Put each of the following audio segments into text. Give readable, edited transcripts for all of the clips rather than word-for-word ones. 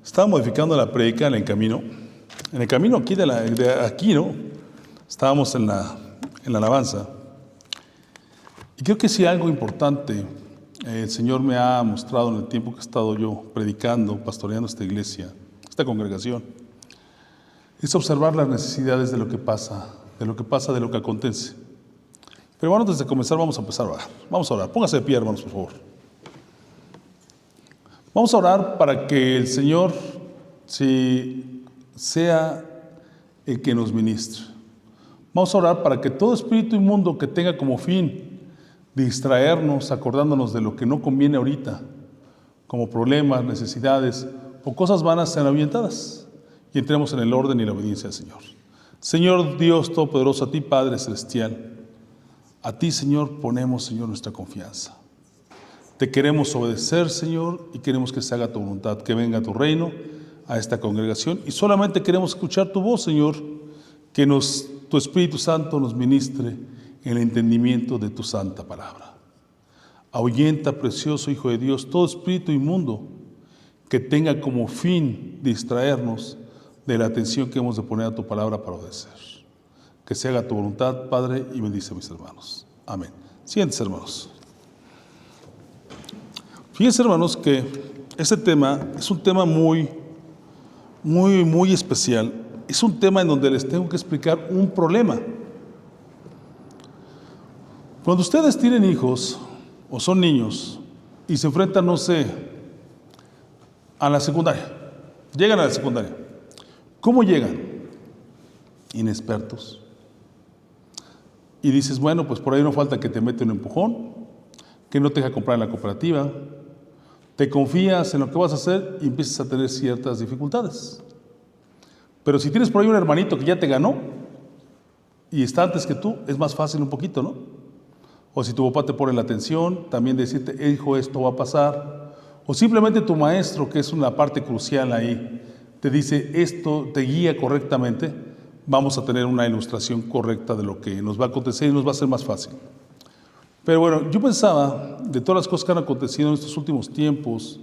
Estaba modificando la prédica en el camino. En el camino aquí de aquí, ¿no? Estábamos en la alabanza. Y creo que sí algo importante el Señor me ha mostrado en el tiempo que he estado yo predicando, pastoreando esta iglesia, esta congregación, es observar las necesidades de lo que pasa, de lo que acontece. Pero bueno, antes de comenzar vamos a empezar a orar. Vamos a orar. Póngase de pie, hermanos, por favor. Vamos a orar para que el Señor sea el que nos ministre. Vamos a orar para que todo espíritu inmundo que tenga como fin distraernos, acordándonos de lo que no conviene ahorita, como problemas, necesidades o cosas vanas, sean ahuyentadas y entremos en el orden y la obediencia al Señor. Señor Dios Todopoderoso, a ti Padre Celestial, a ti Señor ponemos, Señor, nuestra confianza. Te queremos obedecer, Señor, y queremos que se haga tu voluntad, que venga tu reino a esta congregación. Y solamente queremos escuchar tu voz, Señor, que tu Espíritu Santo nos ministre en el entendimiento de tu santa palabra. Ahuyenta, precioso Hijo de Dios, todo espíritu inmundo que tenga como fin distraernos de la atención que hemos de poner a tu palabra para obedecer. Que se haga tu voluntad, Padre, y bendice a mis hermanos. Amén. Siéntense, hermanos. Fíjense, hermanos, que este tema es un tema muy especial. Es un tema en donde les tengo que explicar un problema. Cuando ustedes tienen hijos o son niños y se enfrentan, no sé, a la secundaria, llegan a la secundaria, ¿cómo llegan? Inexpertos. Y dices, bueno, pues por ahí no falta que te mete un empujón, que no te deja comprar en la cooperativa, te confías en lo que vas a hacer y empiezas a tener ciertas dificultades. Pero si tienes por ahí un hermanito que ya te ganó y está antes que tú, es más fácil un poquito, ¿no? O si tu papá te pone la atención, también decirte, hijo, esto va a pasar. O simplemente tu maestro, que es una parte crucial ahí, te dice, esto te guía correctamente, vamos a tener una ilustración correcta de lo que nos va a acontecer y nos va a ser más fácil. Pero bueno, yo pensaba de todas las cosas que han acontecido en estos últimos tiempos,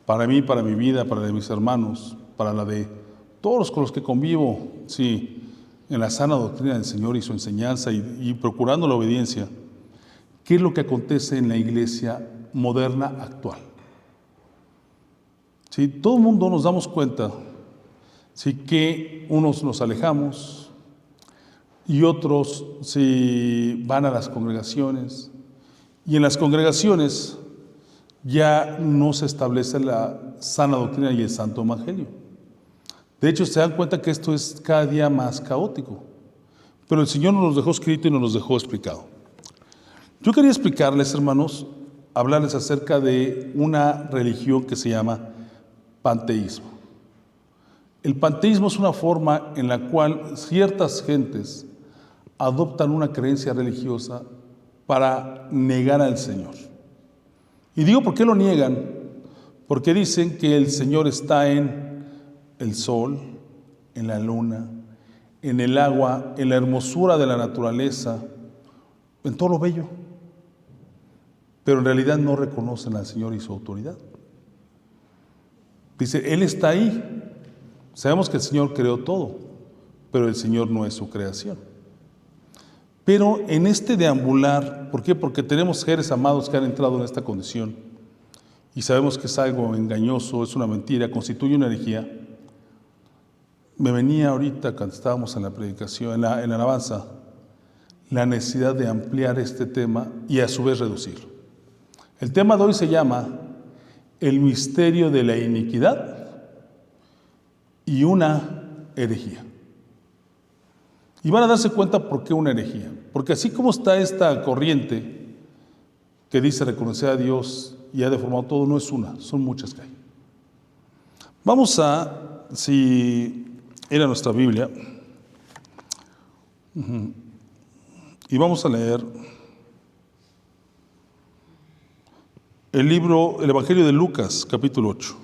para mí, para mi vida, para la de mis hermanos, para la de todos con los que convivo, sí, en la sana doctrina del Señor y su enseñanza y procurando la obediencia, ¿qué es lo que acontece en la iglesia moderna actual? Sí, todo el mundo nos damos cuenta, sí, que unos nos alejamos y otros sí, van a las congregaciones. Y en las congregaciones ya no se establece la sana doctrina y el santo evangelio. De hecho, se dan cuenta que esto es cada día más caótico. Pero el Señor nos los dejó escrito y nos los dejó explicado. Yo quería explicarles, hermanos, hablarles acerca de una religión que se llama panteísmo. El panteísmo es una forma en la cual ciertas gentes adoptan una creencia religiosa para negar al Señor. Y digo, ¿por qué lo niegan? Porque dicen que el Señor está en el sol, en la luna, en el agua, en la hermosura de la naturaleza, en todo lo bello. Pero en realidad no reconocen al Señor y su autoridad. Dice, Él está ahí. Sabemos que el Señor creó todo, pero el Señor no es su creación. Pero en este deambular, ¿por qué? Porque tenemos seres amados que han entrado en esta condición y sabemos que es algo engañoso, es una mentira, constituye una herejía. Me venía ahorita, cuando estábamos en la predicación, en la alabanza, la necesidad de ampliar este tema y a su vez reducirlo. El tema de hoy se llama el misterio de la iniquidad y una herejía. Y van a darse cuenta por qué una herejía. Porque así como está esta corriente que dice reconocer a Dios y ha deformado todo, no es una, son muchas que hay. Vamos a, si era nuestra Biblia, y vamos a leer el Evangelio de Lucas, capítulo 8.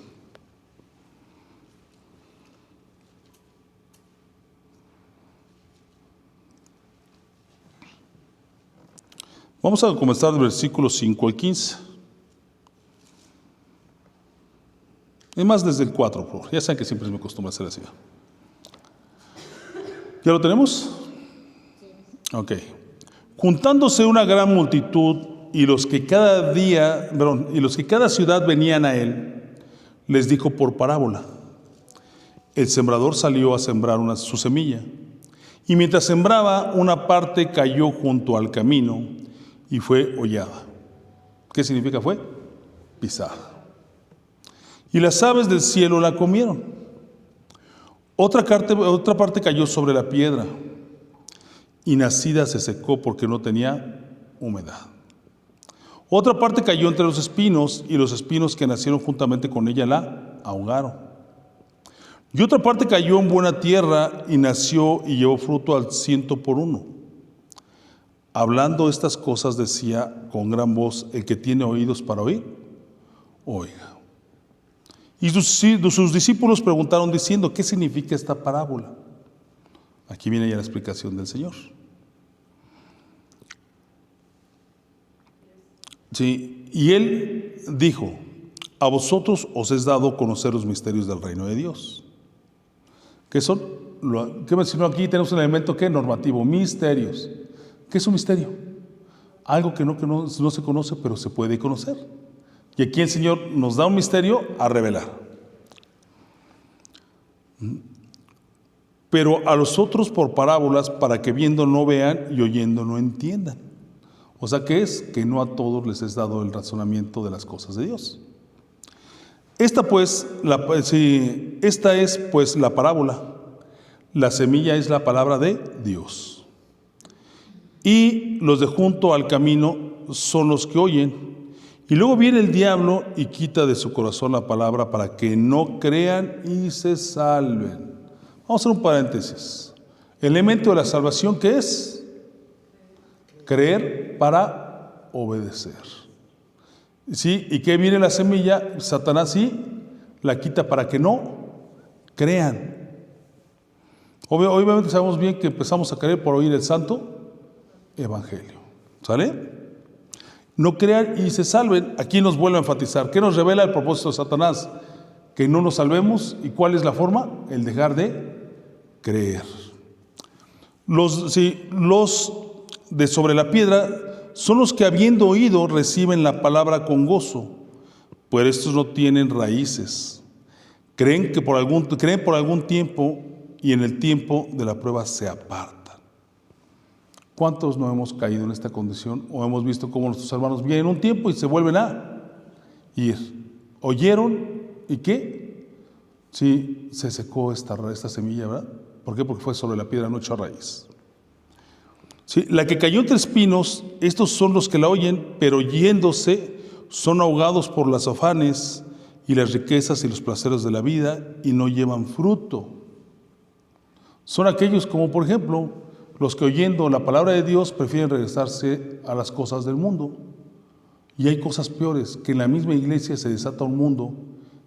Vamos a comenzar del versículo 5 al 15. Es más, desde el 4, por favor. Ya saben que siempre me acostumbro a hacer así. ¿Ya lo tenemos? Ok. Juntándose una gran multitud y los que cada ciudad venían a él, les dijo por parábola: el sembrador salió a sembrar su semilla, y mientras sembraba, una parte cayó junto al camino y fue hollada. ¿Qué significa fue? Pisada. Y las aves del cielo la comieron. Otra parte cayó sobre la piedra, y nacida se secó porque no tenía humedad. Otra parte cayó entre los espinos, y los espinos que nacieron juntamente con ella la ahogaron. Y otra parte cayó en buena tierra, y nació y llevó fruto al 100 por 1. Hablando estas cosas decía con gran voz: el que tiene oídos para oír, oiga. Y sus discípulos preguntaron diciendo: ¿qué significa esta parábola? Aquí viene ya la explicación del Señor. Sí, y él dijo: a vosotros os es dado conocer los misterios del reino de Dios. ¿Qué son? ¿Qué mencionó aquí? Tenemos un elemento que normativo: misterios. ¿Qué es un misterio? Algo que no se conoce, pero se puede conocer. Y aquí el Señor nos da un misterio a revelar. Pero a los otros por parábolas, para que viendo no vean y oyendo no entiendan. O sea, ¿qué es? Que no a todos les es dado el razonamiento de las cosas de Dios. Esta es pues la parábola. La semilla es la palabra de Dios. Y los de junto al camino son los que oyen. Y luego viene el diablo y quita de su corazón la palabra para que no crean y se salven. Vamos a hacer un paréntesis. El elemento de la salvación, ¿qué es? Creer para obedecer. ¿Sí? ¿Y qué viene la semilla? Satanás sí la quita para que no crean. Obviamente sabemos bien que empezamos a creer por oír el santo evangelio. ¿Sale? No crean y se salven. Aquí nos vuelve a enfatizar. ¿Qué nos revela el propósito de Satanás? Que no nos salvemos. ¿Y cuál es la forma? El dejar de creer. Los de sobre la piedra son los que, habiendo oído, reciben la palabra con gozo, pero estos no tienen raíces. Creen por algún tiempo, y en el tiempo de la prueba se apartan. ¿Cuántos no hemos caído en esta condición o hemos visto cómo nuestros hermanos vienen un tiempo y se vuelven a ir? ¿Oyeron y qué? Sí, se secó esta semilla, ¿verdad? ¿Por qué? Porque fue sobre la piedra, no echó raíz. Sí, la que cayó entre espinos, estos son los que la oyen, pero yéndose son ahogados por las afanes y las riquezas y los placeres de la vida, y no llevan fruto. Son aquellos como, por ejemplo, los que oyendo la palabra de Dios prefieren regresarse a las cosas del mundo. Y hay cosas peores, que en la misma iglesia se desata un mundo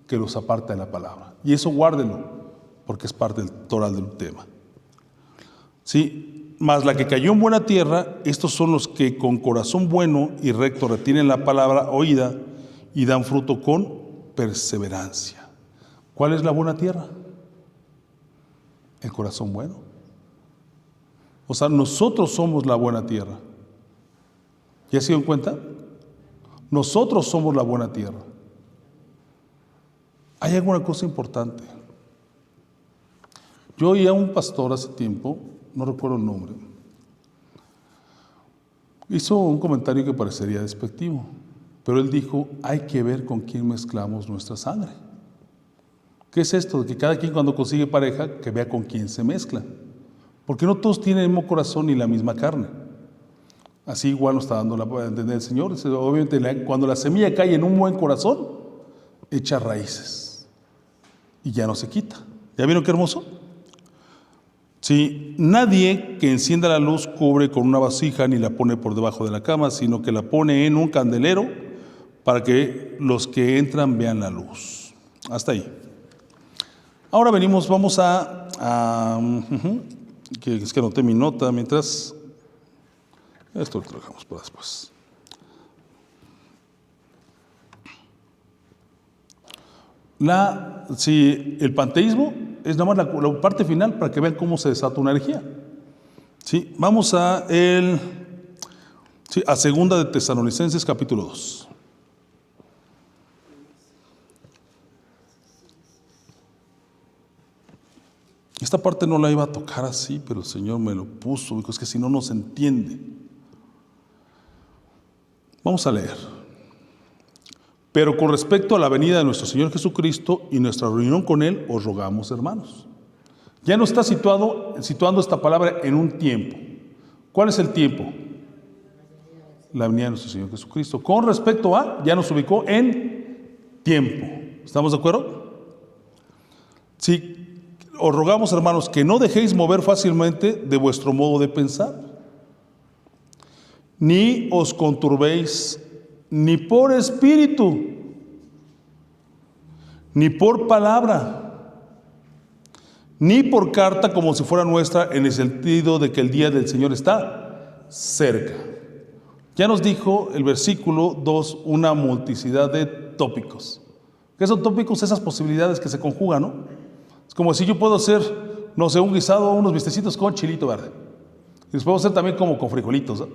que los aparta de la palabra. Y eso guárdenlo, porque es parte toral del tema. Sí, mas la que cayó en buena tierra, estos son los que con corazón bueno y recto retienen la palabra oída y dan fruto con perseverancia. ¿Cuál es la buena tierra? El corazón bueno. O sea, nosotros somos la buena tierra. ¿Ya se dieron cuenta? Nosotros somos la buena tierra. Hay alguna cosa importante. Yo oí a un pastor hace tiempo, no recuerdo el nombre, hizo un comentario que parecería despectivo, pero él dijo: hay que ver con quién mezclamos nuestra sangre. ¿Qué es esto? Que cada quien, cuando consigue pareja, que vea con quién se mezcla. Porque no todos tienen el mismo corazón ni la misma carne. Así igual nos está dando a entender el Señor. Obviamente, cuando la semilla cae en un buen corazón, echa raíces y ya no se quita. ¿Ya vieron qué hermoso? Sí, nadie que encienda la luz cubre con una vasija ni la pone por debajo de la cama, sino que la pone en un candelero para que los que entran vean la luz. Hasta ahí. Ahora vamos que es que anoté mi nota mientras. Esto lo trabajamos para después. Sí, el panteísmo es nada más la parte final para que vean cómo se desata una herejía. Sí, vamos a segunda de Tesalonicenses capítulo 2. Esta parte no la iba a tocar así, pero el Señor me lo puso, dijo, es que si no, no se entiende. Vamos a leer. Pero con respecto a la venida de nuestro Señor Jesucristo y nuestra reunión con Él, os rogamos, hermanos. Ya no está situando esta palabra en un tiempo. ¿Cuál es el tiempo? La venida de nuestro Señor Jesucristo. Con respecto a, ya nos ubicó en tiempo. ¿Estamos de acuerdo? Sí. Os rogamos, hermanos, que no dejéis mover fácilmente de vuestro modo de pensar, ni os conturbéis, ni por espíritu, ni por palabra, ni por carta como si fuera nuestra, en el sentido de que el día del Señor está cerca. Ya nos dijo el versículo 2 una multiplicidad de tópicos. ¿Qué son tópicos? Esas posibilidades que se conjugan, ¿no? Es como si yo puedo hacer, no sé, un guisado, unos bistecitos con chilito verde. Y los podemos hacer también como con frijolitos, ¿no?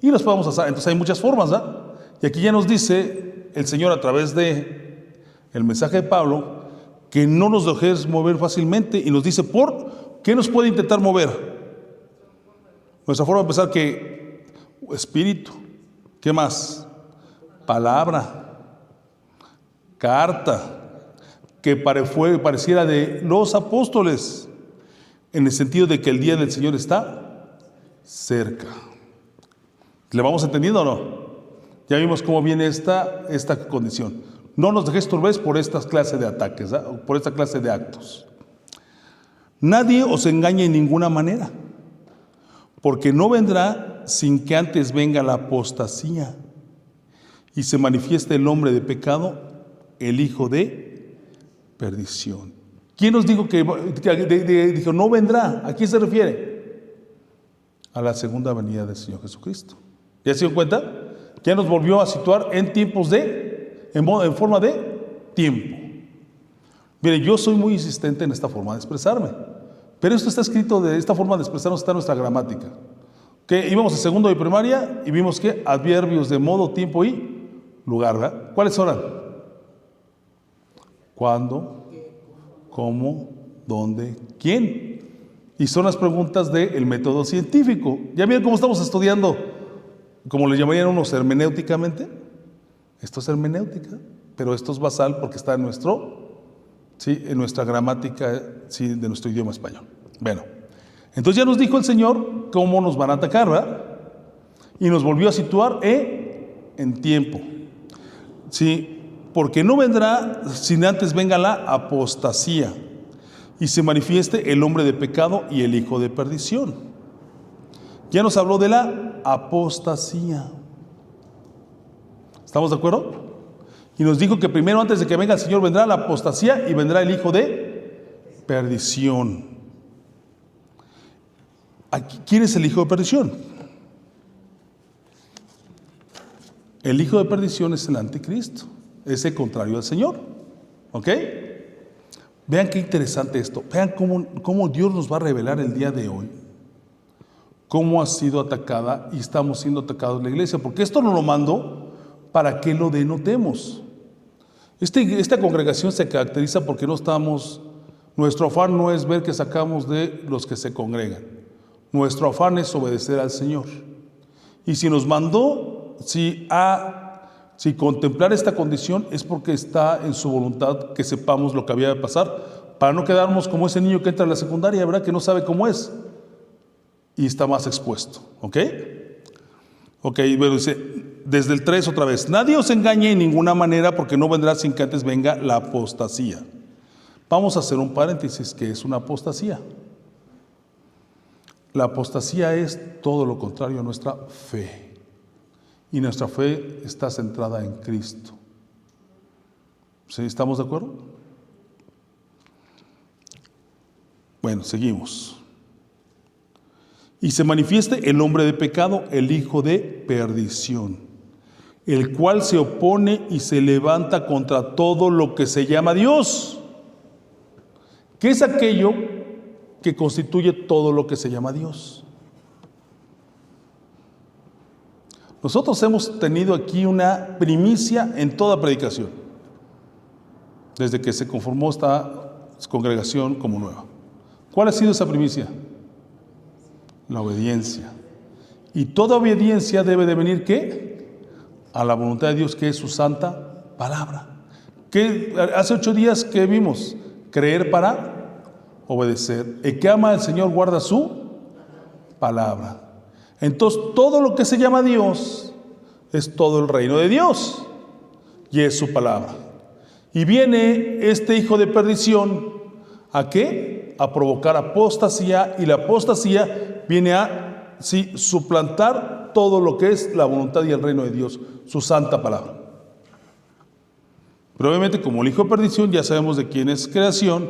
Y los podemos asar. Entonces hay muchas formas, ¿no? Y aquí ya nos dice el Señor a través de el mensaje de Pablo que no nos dejéis mover fácilmente, y nos dice, ¿por qué nos puede intentar mover? Nuestra forma de pensar, que espíritu, ¿qué más? Palabra, carta, que pareciera de los apóstoles, en el sentido de que el día del Señor está cerca. ¿Le vamos entendiendo o no? Ya vimos cómo viene esta condición. No nos dejéis turbear por estas clases de ataques, por esta clase de actos. Nadie os engañe en ninguna manera, porque no vendrá sin que antes venga la apostasía y se manifieste el hombre de pecado, el hijo de perdición. ¿Quién nos dijo que dijo no vendrá? ¿A quién se refiere? A la segunda venida del Señor Jesucristo. ¿Ya se dio cuenta? Ya nos volvió a situar en tiempos en forma de tiempo. Mire, yo soy muy insistente en esta forma de expresarme, pero esto está escrito de esta forma de expresarnos, está en nuestra gramática. Que íbamos en segundo de primaria y vimos que adverbios de modo, tiempo y lugar, ¿verdad? ¿Cuáles son? ¿Cuándo? ¿Cómo? ¿Dónde? ¿Quién? Y son las preguntas del método científico. ¿Ya vieron cómo estamos estudiando? Como le llamarían unos hermenéuticamente. Esto es hermenéutica, pero esto es basal porque está en nuestra gramática, de nuestro idioma español. Bueno, entonces ya nos dijo el Señor cómo nos van a atacar, ¿verdad? Y nos volvió a situar en tiempo. Sí. Porque no vendrá sin antes venga la apostasía y se manifieste el hombre de pecado y el hijo de perdición. Ya nos habló de la apostasía. ¿Estamos de acuerdo? Y nos dijo que primero, antes de que venga el Señor, vendrá la apostasía y vendrá el hijo de perdición. ¿Quién es el hijo de perdición? El hijo de perdición es el anticristo. Es el contrario al Señor. ¿Ok? Vean qué interesante esto. Vean cómo Dios nos va a revelar el día de hoy cómo ha sido atacada y estamos siendo atacados la iglesia. Porque esto nos lo mandó para que lo denotemos. Esta congregación se caracteriza porque nuestro afán no es ver que sacamos de los que se congregan. Nuestro afán es obedecer al Señor. Y si nos mandó, si contemplar esta condición es porque está en su voluntad que sepamos lo que había de pasar, para no quedarnos como ese niño que entra a la secundaria, ¿verdad? Que no sabe cómo es y está más expuesto. ¿Ok? Ok, bueno, dice, desde el 3 otra vez, nadie os engañe en ninguna manera, porque no vendrá sin que antes venga la apostasía. Vamos a hacer un paréntesis. ¿Qué es una apostasía? La apostasía es todo lo contrario a nuestra fe. Y nuestra fe está centrada en Cristo. ¿Sí? ¿Estamos de acuerdo? Bueno, seguimos. Y se manifieste el hombre de pecado, el hijo de perdición. el cual se opone y se levanta contra todo lo que se llama Dios. ¿Qué es aquello que constituye todo lo que se llama Dios? Nosotros hemos tenido aquí una primicia en toda predicación, desde que se conformó esta congregación como nueva. ¿Cuál ha sido esa primicia? La obediencia. Y toda obediencia debe de venir, ¿qué? A la voluntad de Dios, que es su santa palabra. ¿Qué? Hace 8 días que vimos, creer para obedecer. El que ama al Señor guarda su palabra. Entonces, todo lo que se llama Dios es todo el reino de Dios y es su palabra. Y viene este hijo de perdición, ¿a qué? A provocar apostasía, y la apostasía viene a suplantar todo lo que es la voluntad y el reino de Dios, su santa palabra. Pero obviamente, como el hijo de perdición, ya sabemos de quién es creación,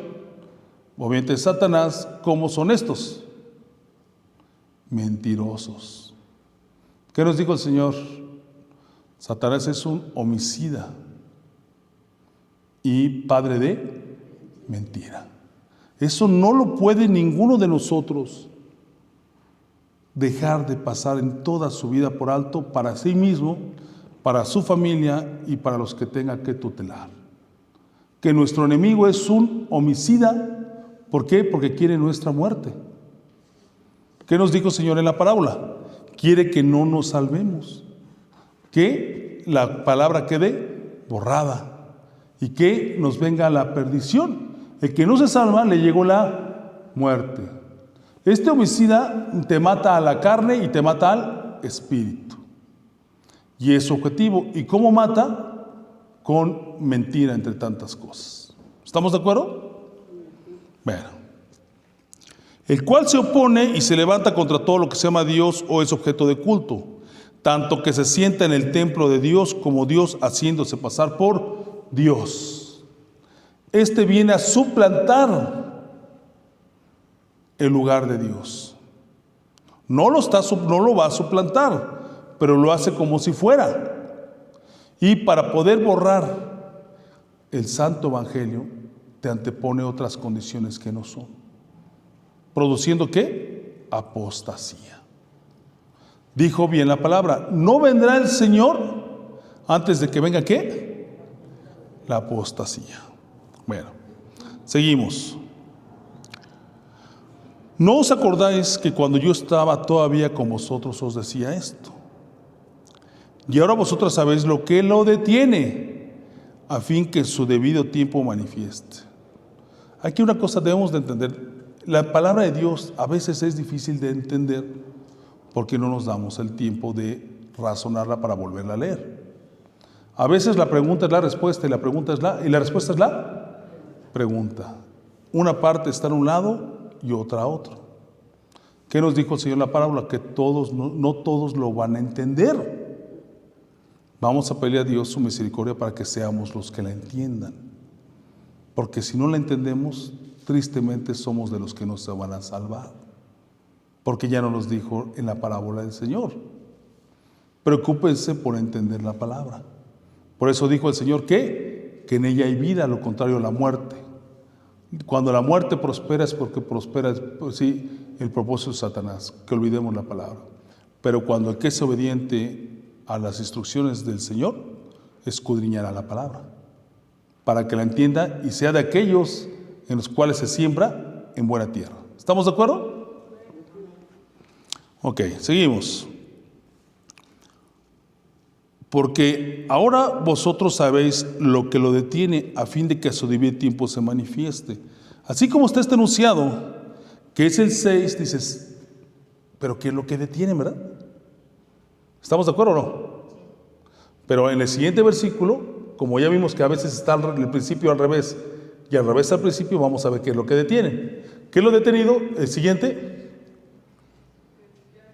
obviamente Satanás. ¿Cómo son estos? Mentirosos. ¿Qué nos dijo el Señor? Satanás es un homicida y padre de mentira. Eso no lo puede ninguno de nosotros dejar de pasar en toda su vida por alto, para sí mismo, para su familia y para los que tenga que tutelar. Que nuestro enemigo es un homicida. ¿Por qué? Porque quiere nuestra muerte. ¿Qué nos dijo el Señor en la parábola? Quiere que no nos salvemos, que la palabra quede borrada y que nos venga la perdición. El que no se salva, le llegó la muerte. Este homicida te mata a la carne y te mata al espíritu. Y es su objetivo. ¿Y cómo mata? Con mentira, entre tantas cosas. ¿Estamos de acuerdo? Bueno. El cual se opone y se levanta contra todo lo que se llama Dios o es objeto de culto, tanto que se sienta en el templo de Dios como Dios, haciéndose pasar por Dios. Este viene a suplantar el lugar de Dios. No lo va a suplantar, pero lo hace como si fuera. Y para poder borrar el santo evangelio, te antepone otras condiciones que no son. ¿Produciendo qué? Apostasía. Dijo bien la palabra, no vendrá el Señor antes de que venga ¿qué? La apostasía. Bueno, seguimos. ¿No os acordáis que cuando yo estaba todavía con vosotros os decía esto? Y ahora vosotros sabéis lo que lo detiene, a fin que en su debido tiempo manifieste. Aquí una cosa debemos de entender. La palabra de Dios a veces es difícil de entender porque no nos damos el tiempo de razonarla para volverla a leer. A veces la pregunta es la respuesta y la respuesta es la pregunta. Una parte está en un lado y otra a otro. ¿Qué nos dijo el Señor en la parábola? Que no todos lo van a entender. Vamos a pedirle a Dios su misericordia para que seamos los que la entiendan. Porque si no la entendemos, tristemente somos de los que no se van a salvar, porque ya no nos dijo en la parábola del Señor. Preocúpense por entender la palabra. Por eso dijo el Señor que en ella hay vida, lo contrario a la muerte. Cuando la muerte prospera es porque prospera, pues sí, el propósito de Satanás, que olvidemos la palabra. Pero cuando el que es obediente a las instrucciones del Señor, escudriñará la palabra, para que la entienda y sea de aquellos en los cuales se siembra en buena tierra. ¿Estamos de acuerdo? Ok, seguimos. Porque ahora vosotros sabéis lo que lo detiene, a fin de que a su debido tiempo se manifieste. Así como está este enunciado, que es el 6, dices, pero ¿qué es lo que detiene, verdad? ¿Estamos de acuerdo o no? Pero en el siguiente versículo, como ya vimos que a veces está el principio al revés, y al revés al principio, vamos a ver qué es lo que detiene. ¿Qué es lo detenido? El siguiente.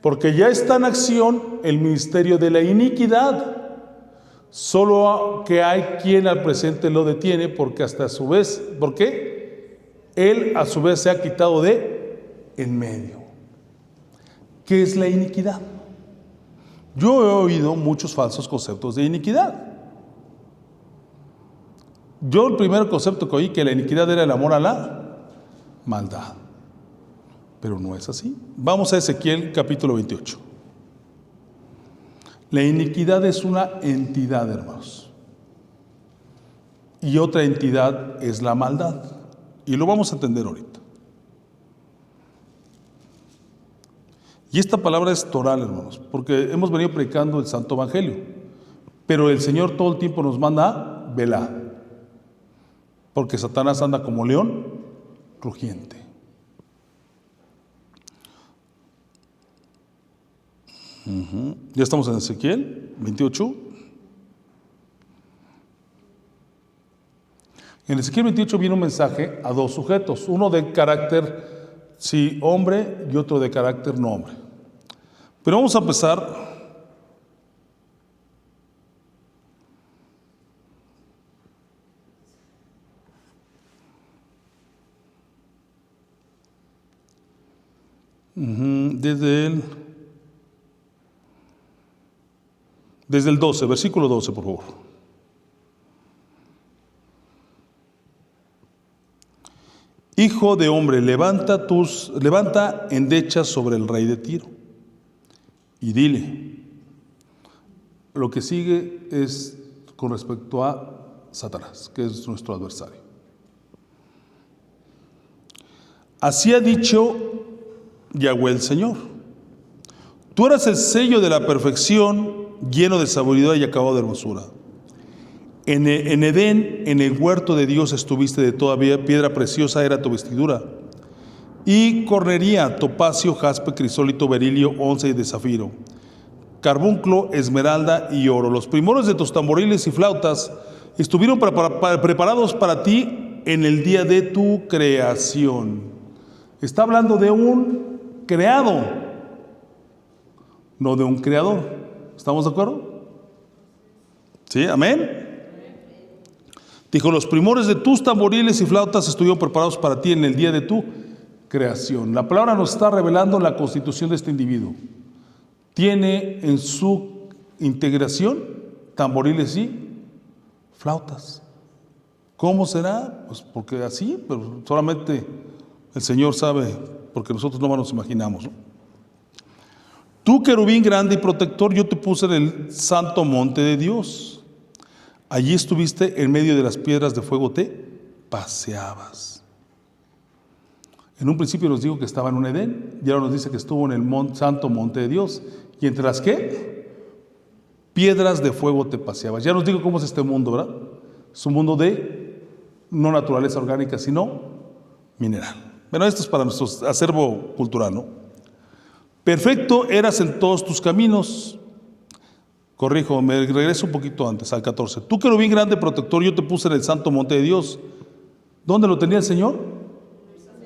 Porque ya está en acción el ministerio de la iniquidad. Solo que hay quien al presente lo detiene, porque hasta a su vez, ¿por qué? Él a su vez se ha quitado de en medio. ¿Qué es la iniquidad? Yo he oído muchos falsos conceptos de iniquidad. Yo el primer concepto que oí que la iniquidad era el amor a la maldad. Pero no es así. Vamos a Ezequiel capítulo 28. La iniquidad es una entidad, hermanos. Y otra entidad es la maldad. Y lo vamos a entender ahorita. Y esta palabra es toral, hermanos, porque hemos venido predicando el Santo Evangelio. Pero el Señor todo el tiempo nos manda a velar. Porque Satanás anda como león rugiente. Ya estamos en Ezequiel 28. En Ezequiel 28 viene un mensaje a dos sujetos, uno de carácter sí hombre y otro de carácter no hombre. Pero vamos a empezar desde el 12, versículo 12, por favor. Hijo de hombre, levanta endechas sobre el rey de Tiro y dile. Lo que sigue es con respecto a Satanás, que es nuestro adversario. Así ha dicho Yahweh el Señor: tú eras el sello de la perfección, lleno de sabiduría y acabado de hermosura. En Edén, en el huerto de Dios estuviste de toda piedra preciosa era tu vestidura, y cornería, topacio, jaspe, crisólito, berilio, once y de zafiro, carbunclo, esmeralda y oro. Los primores de tus tamboriles y flautas estuvieron preparados para ti en el día de tu creación. Está hablando de un creado, no de un creador. ¿Estamos de acuerdo? ¿Sí? ¿Amén? Dijo, los primores de tus tamboriles y flautas estuvieron preparados para ti en el día de tu creación. La palabra nos está revelando la constitución de este individuo. Tiene en su integración tamboriles y flautas. ¿Cómo será? Pues porque así, pero solamente el Señor sabe, porque nosotros no nos imaginamos, ¿no? Tú, querubín grande y protector, yo te puse en el santo monte de Dios. Allí estuviste en medio de las piedras de fuego, te paseabas. En un principio nos dijo que estaba en un Edén, y ahora nos dice que estuvo en el santo monte de Dios. ¿Y entre las qué? Piedras de fuego te paseabas. Ya nos dijo cómo es este mundo, ¿verdad? Es un mundo de no naturaleza orgánica, sino mineral. Bueno, esto es para nuestro acervo cultural, ¿no? Perfecto eras en todos tus caminos. Corrijo, me regreso un poquito antes, al 14. Tú, querubín grande protector, yo te puse en el santo monte de Dios. ¿Dónde lo tenía el Señor?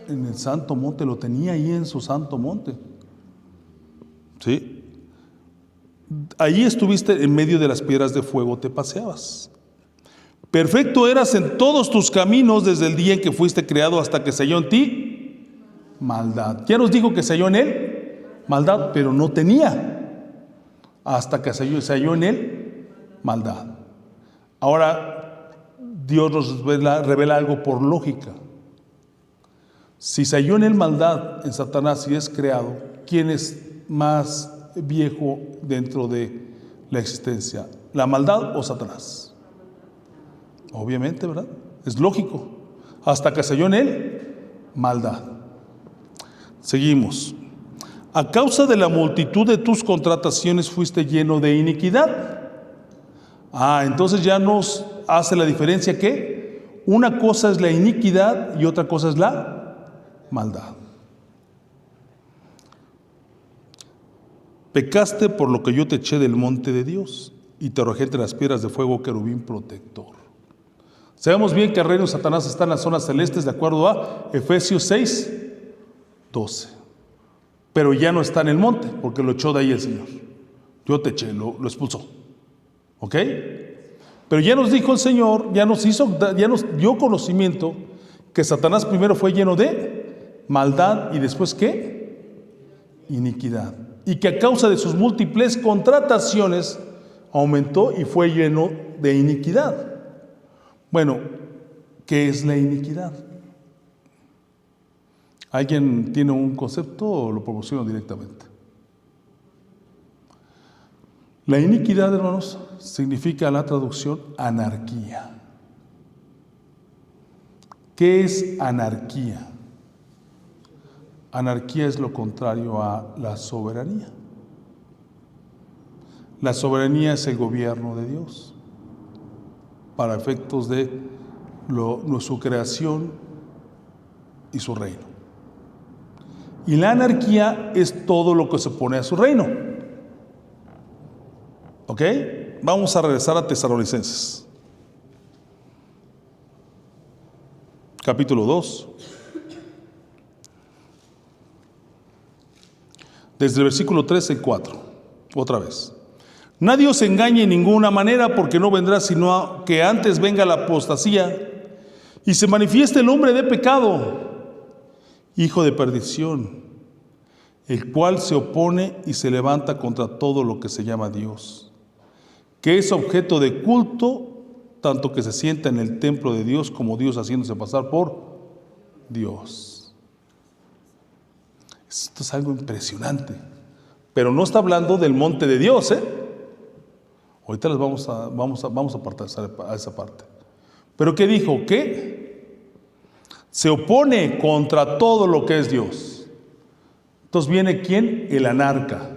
En el santo monte, lo tenía ahí en su santo monte. ¿Sí? Allí estuviste en medio de las piedras de fuego, te paseabas. Perfecto eras en todos tus caminos desde el día en que fuiste creado hasta que se halló en ti maldad. Ya nos dijo que se halló en él maldad, pero no tenía. Hasta que se halló en él maldad. Ahora Dios nos revela algo por lógica. Si se halló en él maldad en Satanás y es creado, ¿quién es más viejo dentro de la existencia? ¿La maldad o Satanás? Obviamente, ¿verdad? Es lógico. Hasta que se halló en él maldad. Seguimos. A causa de la multitud de tus contrataciones fuiste lleno de iniquidad. Entonces ya nos hace la diferencia que una cosa es la iniquidad y otra cosa es la maldad. Pecaste por lo que yo te eché del monte de Dios y te arrojé entre las piedras de fuego, querubín protector. Sabemos bien que el reino de Satanás está en las zonas celestes de acuerdo a Efesios 6, 12. Pero ya no está en el monte, porque lo echó de ahí el Señor. Yo te eché, lo expulsó. ¿Ok? Pero ya nos dijo el Señor, ya nos dio conocimiento que Satanás primero fue lleno de maldad y después ¿qué? Iniquidad. y que a causa de sus múltiples contrataciones aumentó y fue lleno de iniquidad. Bueno, ¿qué es la iniquidad? ¿Alguien tiene un concepto o lo proporciono directamente? La iniquidad, hermanos, significa la traducción anarquía. ¿Qué es anarquía? Anarquía es lo contrario a la soberanía. La soberanía es el gobierno de Dios para efectos de su creación y su reino. Y la anarquía es todo lo que se opone a su reino. ¿Ok? Vamos a regresar a Tesalonicenses. Capítulo 2. Desde el versículo 13 y 4. Otra vez. Nadie os engañe en ninguna manera, porque no vendrá sino que antes venga la apostasía y se manifieste el hombre de pecado, hijo de perdición, el cual se opone y se levanta contra todo lo que se llama Dios, que es objeto de culto, tanto que se sienta en el templo de Dios como Dios haciéndose pasar por Dios. Esto es algo impresionante, pero no está hablando del monte de Dios, ¿eh? Ahorita les vamos a apartar a esa parte. Pero ¿qué dijo? ¿Qué? Se opone contra todo lo que es Dios. Entonces viene ¿quién? El anarca.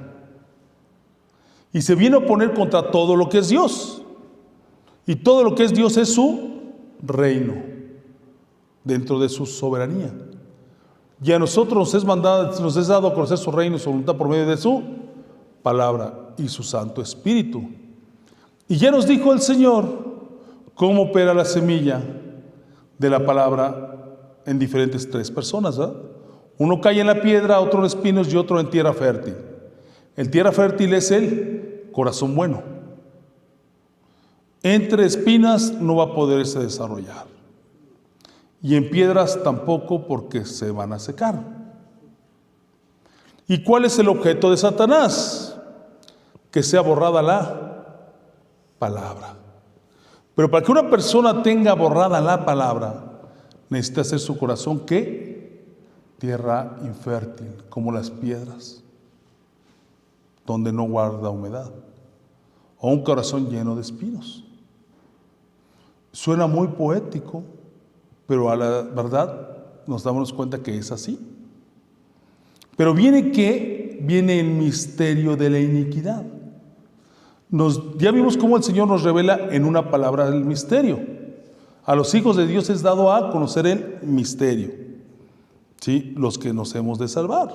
Y se viene a oponer contra todo lo que es Dios. Y todo lo que es Dios es su reino, dentro de su soberanía. Y a nosotros nos es dado a conocer su reino y su voluntad por medio de su palabra y su Santo Espíritu. Y ya nos dijo el Señor cómo opera la semilla de la palabra en diferentes tres personas, ¿verdad? Uno cae en la piedra, otro en espinos y otro en tierra fértil. El tierra fértil es el corazón bueno. Entre espinas no va a poderse desarrollar. Y en piedras tampoco, porque se van a secar. ¿Y cuál es el objeto de Satanás? Que sea borrada la palabra. Pero para que una persona tenga borrada la palabra, necesita hacer su corazón ¿qué? Tierra infértil, como las piedras, donde no guarda humedad, o un corazón lleno de espinos. Suena muy poético, pero a la verdad nos damos cuenta que es así. Pero viene el misterio de la iniquidad. Ya vimos cómo el Señor nos revela en una palabra el misterio. A los hijos de Dios es dado a conocer el misterio, ¿sí? Los que nos hemos de salvar.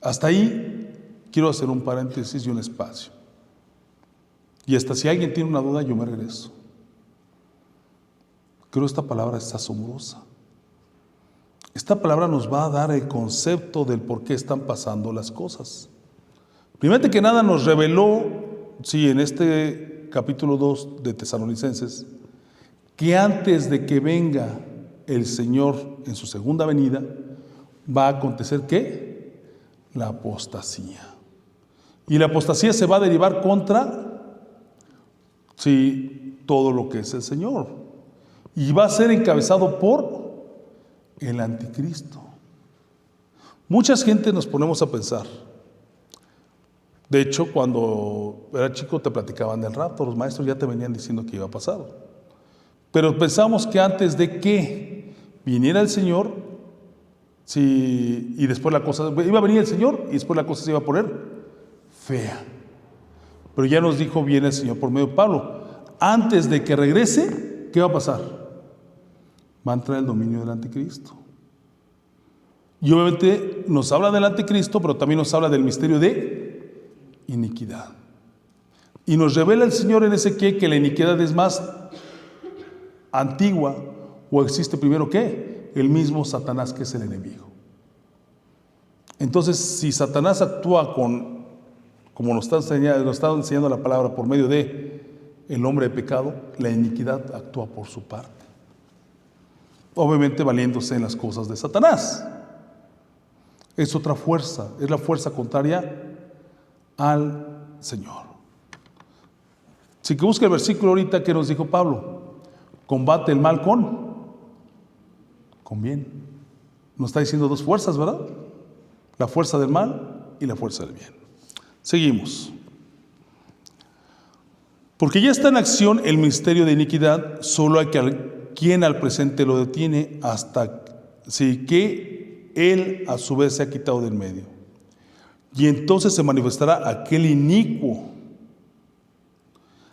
Hasta ahí quiero hacer un paréntesis y un espacio. Y hasta si alguien tiene una duda, yo me regreso. Creo que esta palabra es asombrosa. Esta palabra nos va a dar el concepto del por qué están pasando las cosas. Primero que nada nos reveló, sí, en este capítulo 2 de Tesalonicenses, que antes de que venga el Señor en su segunda venida, va a acontecer ¿qué? La apostasía. Y la apostasía se va a derivar contra, sí, todo lo que es el Señor. Y va a ser encabezado por el anticristo. Mucha gente nos ponemos a pensar. De hecho, cuando era chico te platicaban del rapto, los maestros ya te venían diciendo que iba a pasar. Pero pensamos que antes de que viniera el Señor, sí, y después la cosa, iba a venir el Señor y después la cosa se iba a poner fea. Pero ya nos dijo bien el Señor por medio de Pablo, antes de que regrese, ¿qué va a pasar? Va a entrar el dominio del anticristo. Y obviamente nos habla del anticristo, pero también nos habla del misterio de iniquidad. Y nos revela el Señor en Ezequiel que la iniquidad es más antigua, o existe primero ¿qué? El mismo Satanás, que es el enemigo. Entonces, si Satanás actúa como nos está enseñando la palabra, por medio de el hombre de pecado, la iniquidad actúa por su parte. Obviamente valiéndose en las cosas de Satanás. Es otra fuerza, es la fuerza contraria al Señor. Si que busca el versículo ahorita que nos dijo Pablo, combate el mal con bien. Nos está diciendo dos fuerzas, ¿verdad? La fuerza del mal y la fuerza del bien. Seguimos. Porque ya está en acción el misterio de iniquidad, solo hay quien al presente lo detiene hasta que él a su vez se ha quitado del medio. Y entonces se manifestará aquel inicuo,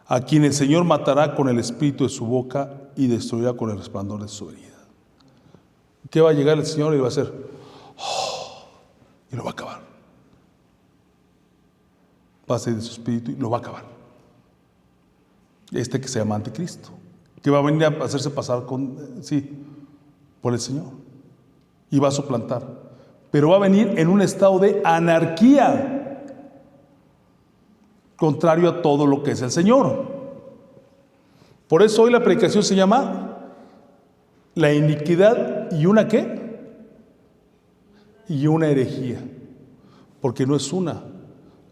a quien el Señor matará con el espíritu de su boca y destruirá con el resplandor de su herida. ¿Qué va a llegar el Señor y va a hacer? Y lo va a acabar. Va a salir de su espíritu y lo va a acabar. Que se llama Anticristo, que va a venir a hacerse pasar por el Señor y va a suplantar, pero va a venir en un estado de anarquía, contrario a todo lo que es el Señor. Por eso hoy la predicación se llama la iniquidad y una ¿qué? Y una herejía, porque no es una,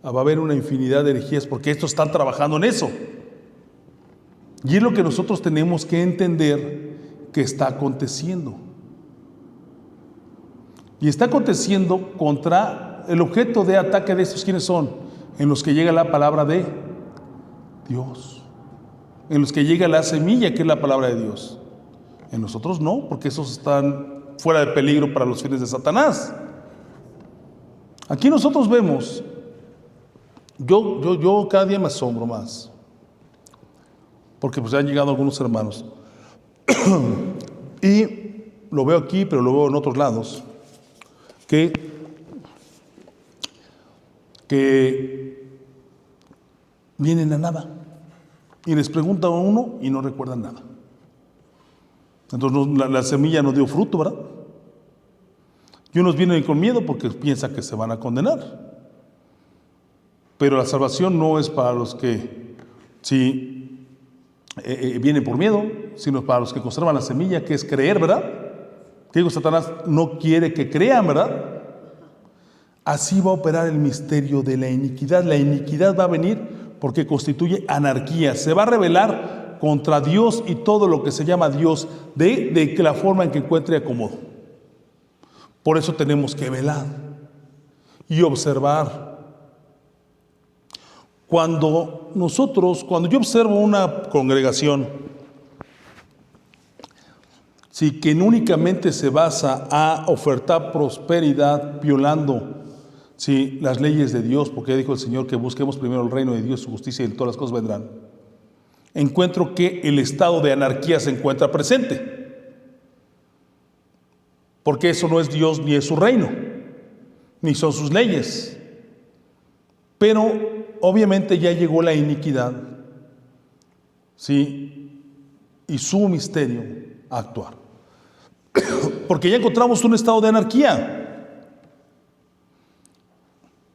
va a haber una infinidad de herejías, porque estos están trabajando en eso. Y es lo que nosotros tenemos que entender que está aconteciendo. Y está aconteciendo contra el objeto de ataque de estos. ¿Quiénes son? En los que llega la palabra de Dios. En los que llega la semilla, que es la palabra de Dios. En nosotros no, porque esos están fuera de peligro para los fines de Satanás. Aquí nosotros vemos, yo cada día me asombro más. Porque pues ya han llegado algunos hermanos y lo veo aquí, pero lo veo en otros lados, que vienen a nada y les pregunta a uno y no recuerdan nada. Entonces la semilla no dio fruto, ¿verdad? Y unos vienen con miedo porque piensan que se van a condenar. Pero la salvación no es para los que vienen por miedo, sino para los que conservan la semilla, que es creer, ¿verdad? Que digo, Satanás no quiere que crean, ¿verdad? Así va a operar el misterio de la iniquidad. La iniquidad va a venir porque constituye anarquía. Se va a rebelar contra Dios y todo lo que se llama Dios, de la forma en que encuentre acomodo. Por eso tenemos que velar y observar. Cuando yo observo una congregación, que únicamente se basa a ofertar prosperidad violando las leyes de Dios, porque ya dijo el Señor que busquemos primero el reino de Dios, su justicia, y todas las cosas vendrán, encuentro que el estado de anarquía se encuentra presente, porque eso no es Dios ni es su reino, ni son sus leyes. Pero obviamente ya llegó la iniquidad, y su misterio a actuar. Porque ya encontramos un estado de anarquía.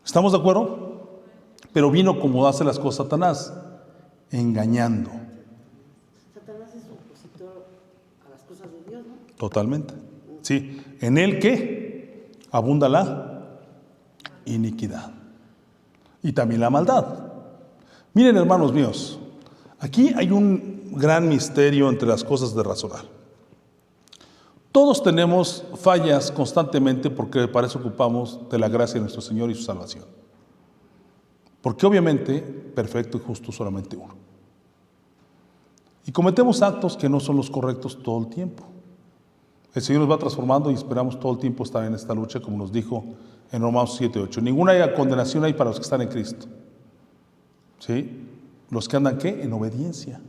¿Estamos de acuerdo? Pero vino como hace las cosas Satanás, engañando. Satanás es opositor a las cosas de Dios, ¿no? Totalmente. Sí, en él ¿qué? Abunda la iniquidad. Y también la maldad. Miren, hermanos míos, aquí hay un gran misterio entre las cosas de razonar. Todos tenemos fallas constantemente porque para eso ocupamos de la gracia de nuestro Señor y su salvación. Porque obviamente, perfecto y justo solamente uno. Y cometemos actos que no son los correctos todo el tiempo. El Señor nos va transformando y esperamos todo el tiempo estar en esta lucha, como nos dijo en Romanos 7:8. Ninguna condenación hay para los que están en Cristo. Los que andan ¿qué? En obediencia,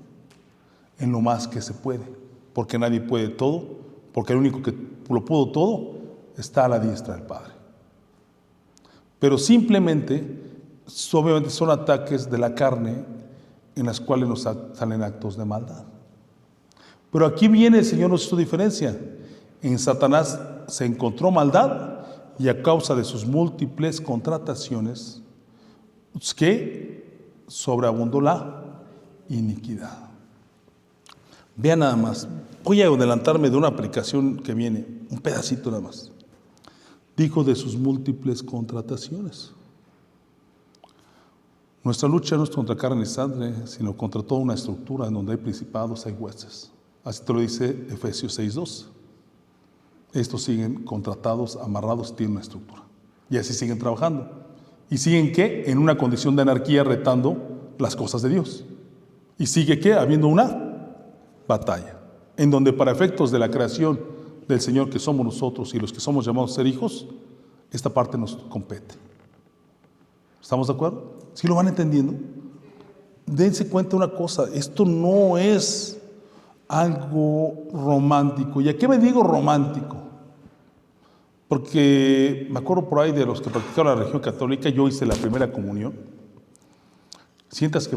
en lo más que se puede, porque nadie puede todo, porque el único que lo pudo todo está a la diestra del Padre. Pero simplemente, obviamente son ataques de la carne en las cuales nos salen actos de maldad. Pero aquí viene el Señor, nos hizo diferencia. En Satanás se encontró maldad y a causa de sus múltiples contrataciones, que sobreabundó la iniquidad. Vean nada más, voy a adelantarme de una aplicación que viene, un pedacito nada más. dijo de sus múltiples contrataciones. Nuestra lucha no es contra carne y sangre, sino contra toda una estructura en donde hay principados, hay jueces. Así te lo dice Efesios 6:2. Estos siguen contratados, amarrados, tienen una estructura. Y así siguen trabajando. ¿Y siguen qué? En una condición de anarquía, retando las cosas de Dios. ¿Y sigue qué? Habiendo una batalla, en donde para efectos de la creación del Señor que somos nosotros y los que somos llamados a ser hijos, esta parte nos compete. ¿Estamos de acuerdo? ¿Sí lo van entendiendo? Dense cuenta una cosa, esto no es algo romántico. ¿Y a qué me digo romántico? Porque me acuerdo por ahí de los que practicaron la religión católica, yo hice la primera comunión. Sientes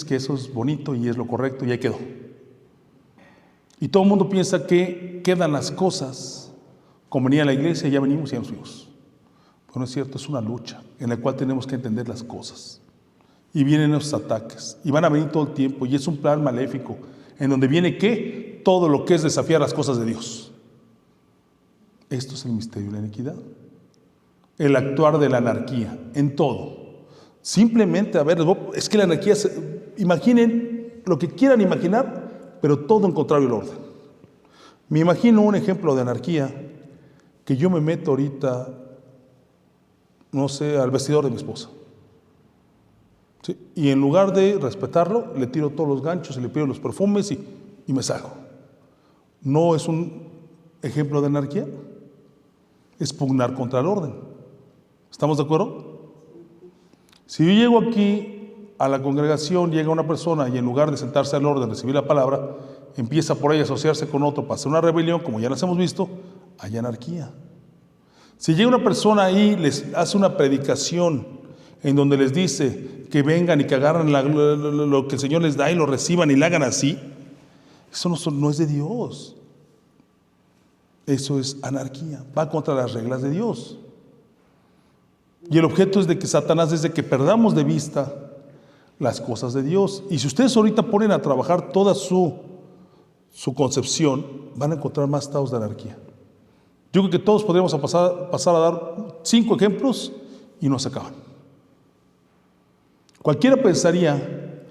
que eso es bonito y es lo correcto y ahí quedó. Y todo el mundo piensa que quedan las cosas, como venía a la iglesia, ya venimos y ya nos fuimos. Pero no es cierto, es una lucha en la cual tenemos que entender las cosas. Y vienen esos ataques, y van a venir todo el tiempo, y es un plan maléfico, en donde viene ¿qué? Todo lo que es desafiar las cosas de Dios. Esto es el misterio de la iniquidad. El actuar de la anarquía, en todo. Simplemente, a ver, es que la anarquía, imaginen lo que quieran imaginar, pero todo en contrario al orden. Me imagino un ejemplo de anarquía, que yo me meto ahorita, no sé, al vestidor de mi esposa. ¿Sí? Y en lugar de respetarlo, le tiro todos los ganchos y le pido los perfumes y me salgo. ¿No es un ejemplo de anarquía? Es pugnar contra el orden. ¿Estamos de acuerdo? Si yo llego aquí a la congregación, llega una persona y en lugar de sentarse al orden, recibir la palabra, empieza por ahí a asociarse con otro para hacer una rebelión, como ya las hemos visto, hay anarquía. Si llega una persona ahí, les hace una predicación en donde les dice que vengan y que agarren lo que el Señor les da y lo reciban y lo hagan así, eso no es de Dios. Eso es anarquía, va contra las reglas de Dios. Y el objeto es de que Satanás es de que perdamos de vista las cosas de Dios. Y si ustedes ahorita ponen a trabajar toda su concepción, van a encontrar más estados de anarquía. Yo creo que todos podríamos pasar a dar 5 ejemplos y no se acaban. Cualquiera pensaría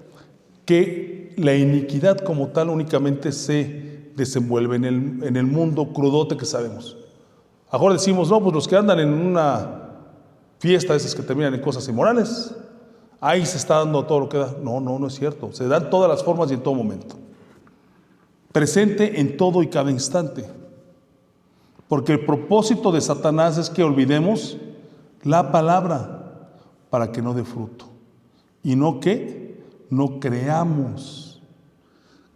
que la iniquidad como tal únicamente se desenvuelve en el mundo crudote que sabemos. Ahora decimos, no, pues los que andan en una fiesta, esas que terminan en cosas inmorales, ahí se está dando todo lo que da. No es cierto. Se dan todas las formas y en todo momento. Presente en todo y cada instante. Porque el propósito de Satanás es que olvidemos la palabra para que no dé fruto. Y no que no creamos.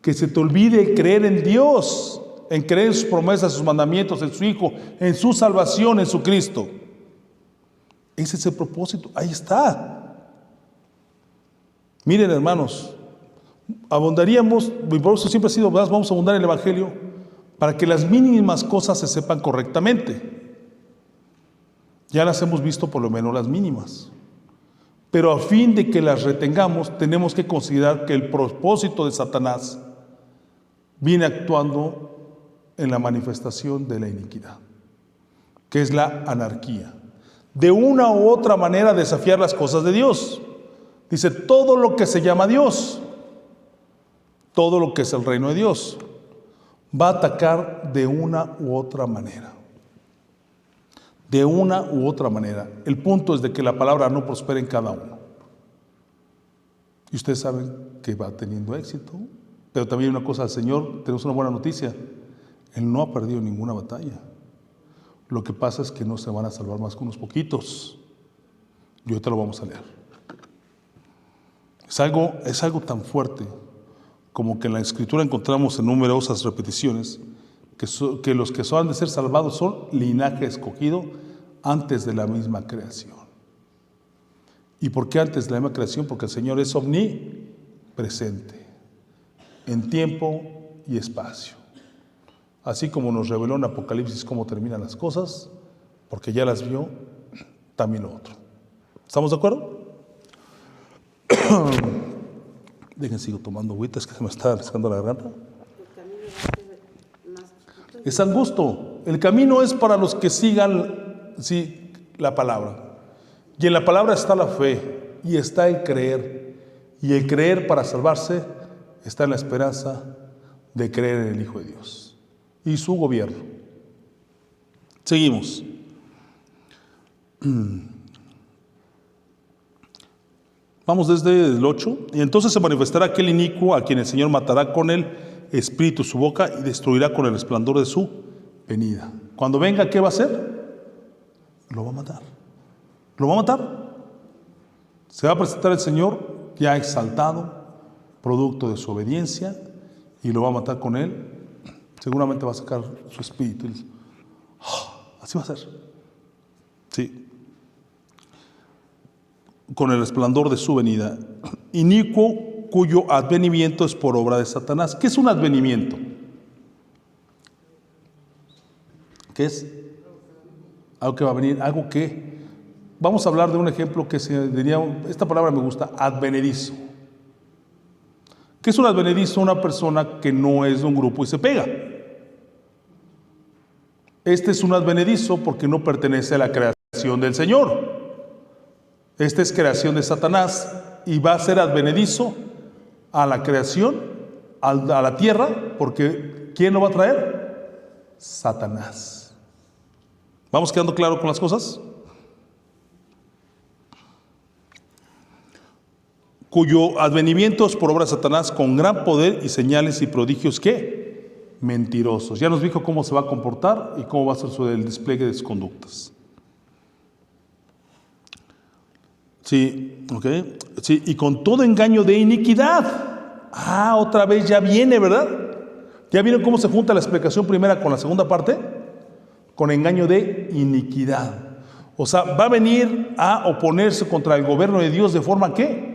Que se te olvide creer en Dios, en creer en sus promesas, sus mandamientos, en su Hijo, en su salvación, en su Cristo. Ese es el propósito, ahí está. Miren, hermanos, abundaríamos, y por eso siempre ha sido, vamos a abundar en el Evangelio, para que las mínimas cosas se sepan correctamente. Ya las hemos visto, por lo menos las mínimas. Pero a fin de que las retengamos, tenemos que considerar que el propósito de Satanás viene actuando en la manifestación de la iniquidad, que es la anarquía. De una u otra manera desafiar las cosas de Dios. Dice, todo lo que se llama Dios, todo lo que es el reino de Dios, va a atacar de una u otra manera. De una u otra manera. El punto es de que la palabra no prospere en cada uno. Y ustedes saben que va teniendo éxito. Pero también hay una cosa, el Señor, tenemos una buena noticia. Él no ha perdido ninguna batalla. Lo que pasa es que no se van a salvar más que unos poquitos. Y ahorita lo vamos a leer. Es algo tan fuerte como que en la Escritura encontramos en numerosas repeticiones que los que han de ser salvados son linaje escogido antes de la misma creación. ¿Y por qué antes de la misma creación? Porque el Señor es omnipresente, en tiempo y espacio. Así como nos reveló en Apocalipsis cómo terminan las cosas, porque ya las vio, también lo otro. ¿Estamos de acuerdo? Dejen, sigo tomando agüita, es que se me está rascando la garganta. Es angosto. El camino es para los que sigan sí, la palabra. Y en la palabra está la fe y está el creer. Y el creer para salvarse está en la esperanza de creer en el Hijo de Dios y su gobierno. Seguimos. Vamos desde el 8. Y entonces se manifestará aquel inicuo a quien el Señor matará con el espíritu de su boca y destruirá con el resplandor de su venida. Cuando venga, ¿qué va a hacer? Lo va a matar. Lo va a matar. Se va a presentar el Señor ya exaltado, producto de su obediencia, y lo va a matar con él. Seguramente va a sacar su espíritu. Así va a ser. Sí. Con el resplandor de su venida. Inicuo cuyo advenimiento es por obra de Satanás. ¿Qué es un advenimiento? ¿Qué es? Algo que va a venir, algo que... Vamos a hablar de un ejemplo que se diría, esta palabra me gusta, advenedizo. ¿Qué es un advenedizo? Una persona que no es de un grupo y se pega. Este es un advenedizo porque no pertenece a la creación del Señor. Esta es creación de Satanás y va a ser advenedizo a la creación, a la tierra, porque ¿quién lo va a traer? Satanás. ¿Vamos quedando claro con las cosas? Cuyo advenimiento es por obra de Satanás con gran poder y señales y prodigios, ¿qué? Mentirosos. Ya nos dijo cómo se va a comportar y cómo va a ser el despliegue de sus conductas. Sí, ok. Sí, y con todo engaño de iniquidad. Otra vez ya viene, ¿verdad? ¿Ya vieron cómo se junta la explicación primera con la segunda parte? Con engaño de iniquidad. O sea, va a venir a oponerse contra el gobierno de Dios de forma ¿qué?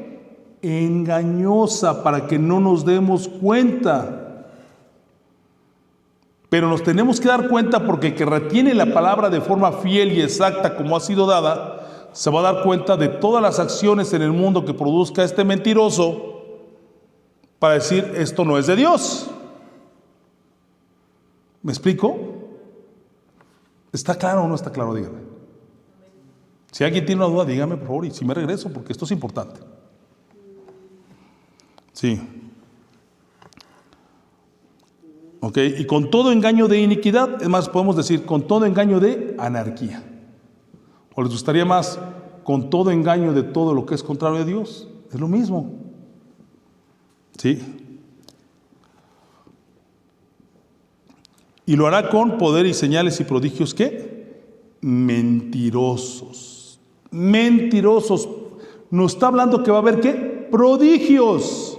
Engañosa, para que no nos demos cuenta. Pero nos tenemos que dar cuenta porque el que retiene la palabra de forma fiel y exacta como ha sido dada, se va a dar cuenta de todas las acciones en el mundo que produzca este mentiroso para decir, esto no es de Dios. ¿Me explico? ¿Está claro o no está claro? Dígame. Si alguien tiene una duda, dígame por favor y si me regreso porque esto es importante. Sí. Ok, y con todo engaño de iniquidad, es más, podemos decir, con todo engaño de anarquía. ¿O les gustaría más, con todo engaño de todo lo que es contrario a Dios? Es lo mismo. Sí. Y lo hará con poder y señales y prodigios, ¿qué? Mentirosos. Mentirosos. Nos está hablando que va a haber, ¿qué? Prodigios.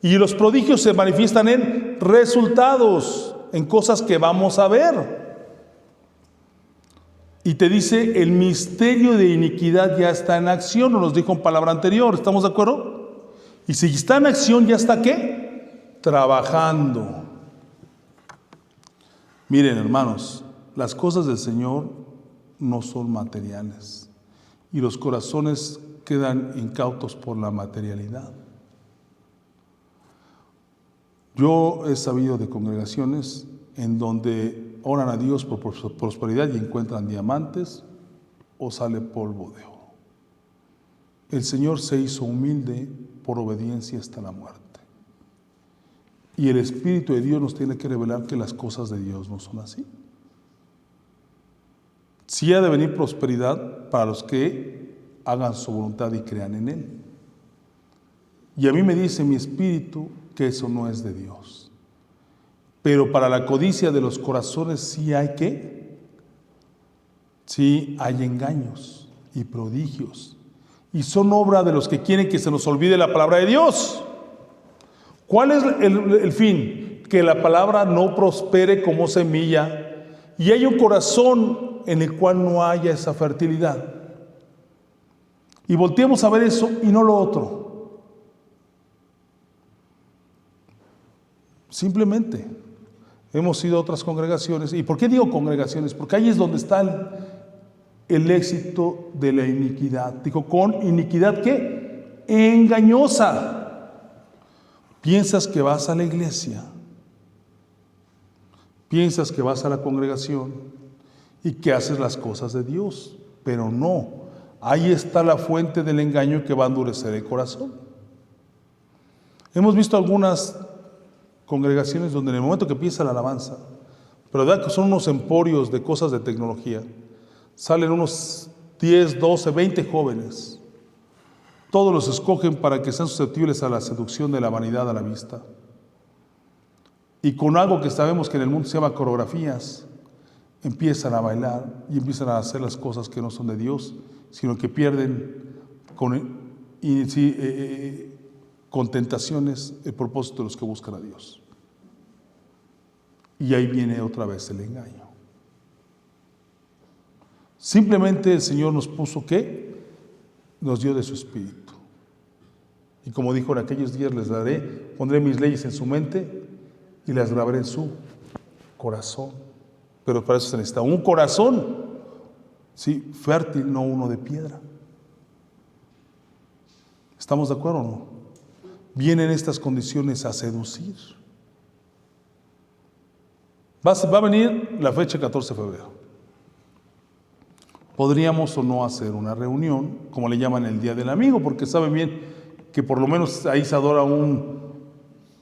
Y los prodigios se manifiestan en resultados, en cosas que vamos a ver. Y te dice, el misterio de iniquidad ya está en acción, nos dijo en palabra anterior, ¿estamos de acuerdo? Y si está en acción, ¿ya está qué? Trabajando. Miren, hermanos, las cosas del Señor no son materiales. Y los corazones quedan incautos por la materialidad. Yo he sabido de congregaciones en donde oran a Dios por prosperidad y encuentran diamantes o sale polvo de oro. El Señor se hizo humilde por obediencia hasta la muerte. Y el Espíritu de Dios nos tiene que revelar que las cosas de Dios no son así. Sí ha de venir prosperidad para los que hagan su voluntad y crean en Él. Y a mí me dice mi espíritu que eso no es de Dios. Pero para la codicia de los corazones sí hay ¿qué? Sí hay engaños y prodigios. Y son obra de los que quieren que se nos olvide la palabra de Dios. ¿Cuál es el fin? Que la palabra no prospere como semilla y hay un corazón en el cual no haya esa fertilidad. Y volteemos a ver eso y no lo otro. Simplemente hemos ido a otras congregaciones. ¿Y por qué digo congregaciones? Porque ahí es donde está el éxito de la iniquidad. Dijo, con iniquidad ¿qué? Engañosa. Piensas que vas a la iglesia, piensas que vas a la congregación y que haces las cosas de Dios, pero no. Ahí está la fuente del engaño que va a endurecer el corazón. Hemos visto algunas congregaciones donde en el momento que empieza la alabanza, pero verdad que son unos emporios de cosas de tecnología, salen unos 10, 12, 20 jóvenes. Todos los escogen para que sean susceptibles a la seducción de la vanidad a la vista. Y con algo que sabemos que en el mundo se llama coreografías, empiezan a bailar y empiezan a hacer las cosas que no son de Dios, sino que pierden con tentaciones el propósito de los que buscan a Dios. Y ahí viene otra vez el engaño. Simplemente el Señor nos puso ¿qué? Nos dio de su Espíritu. Y como dijo, en aquellos días pondré mis leyes en su mente y las grabaré en su corazón. Pero para eso se necesita un corazón, sí, fértil, no uno de piedra. ¿Estamos de acuerdo o no? Vienen estas condiciones a seducir. Va a venir la fecha 14 de febrero. Podríamos o no hacer una reunión, como le llaman el Día del Amigo, porque saben bien que por lo menos ahí se adora un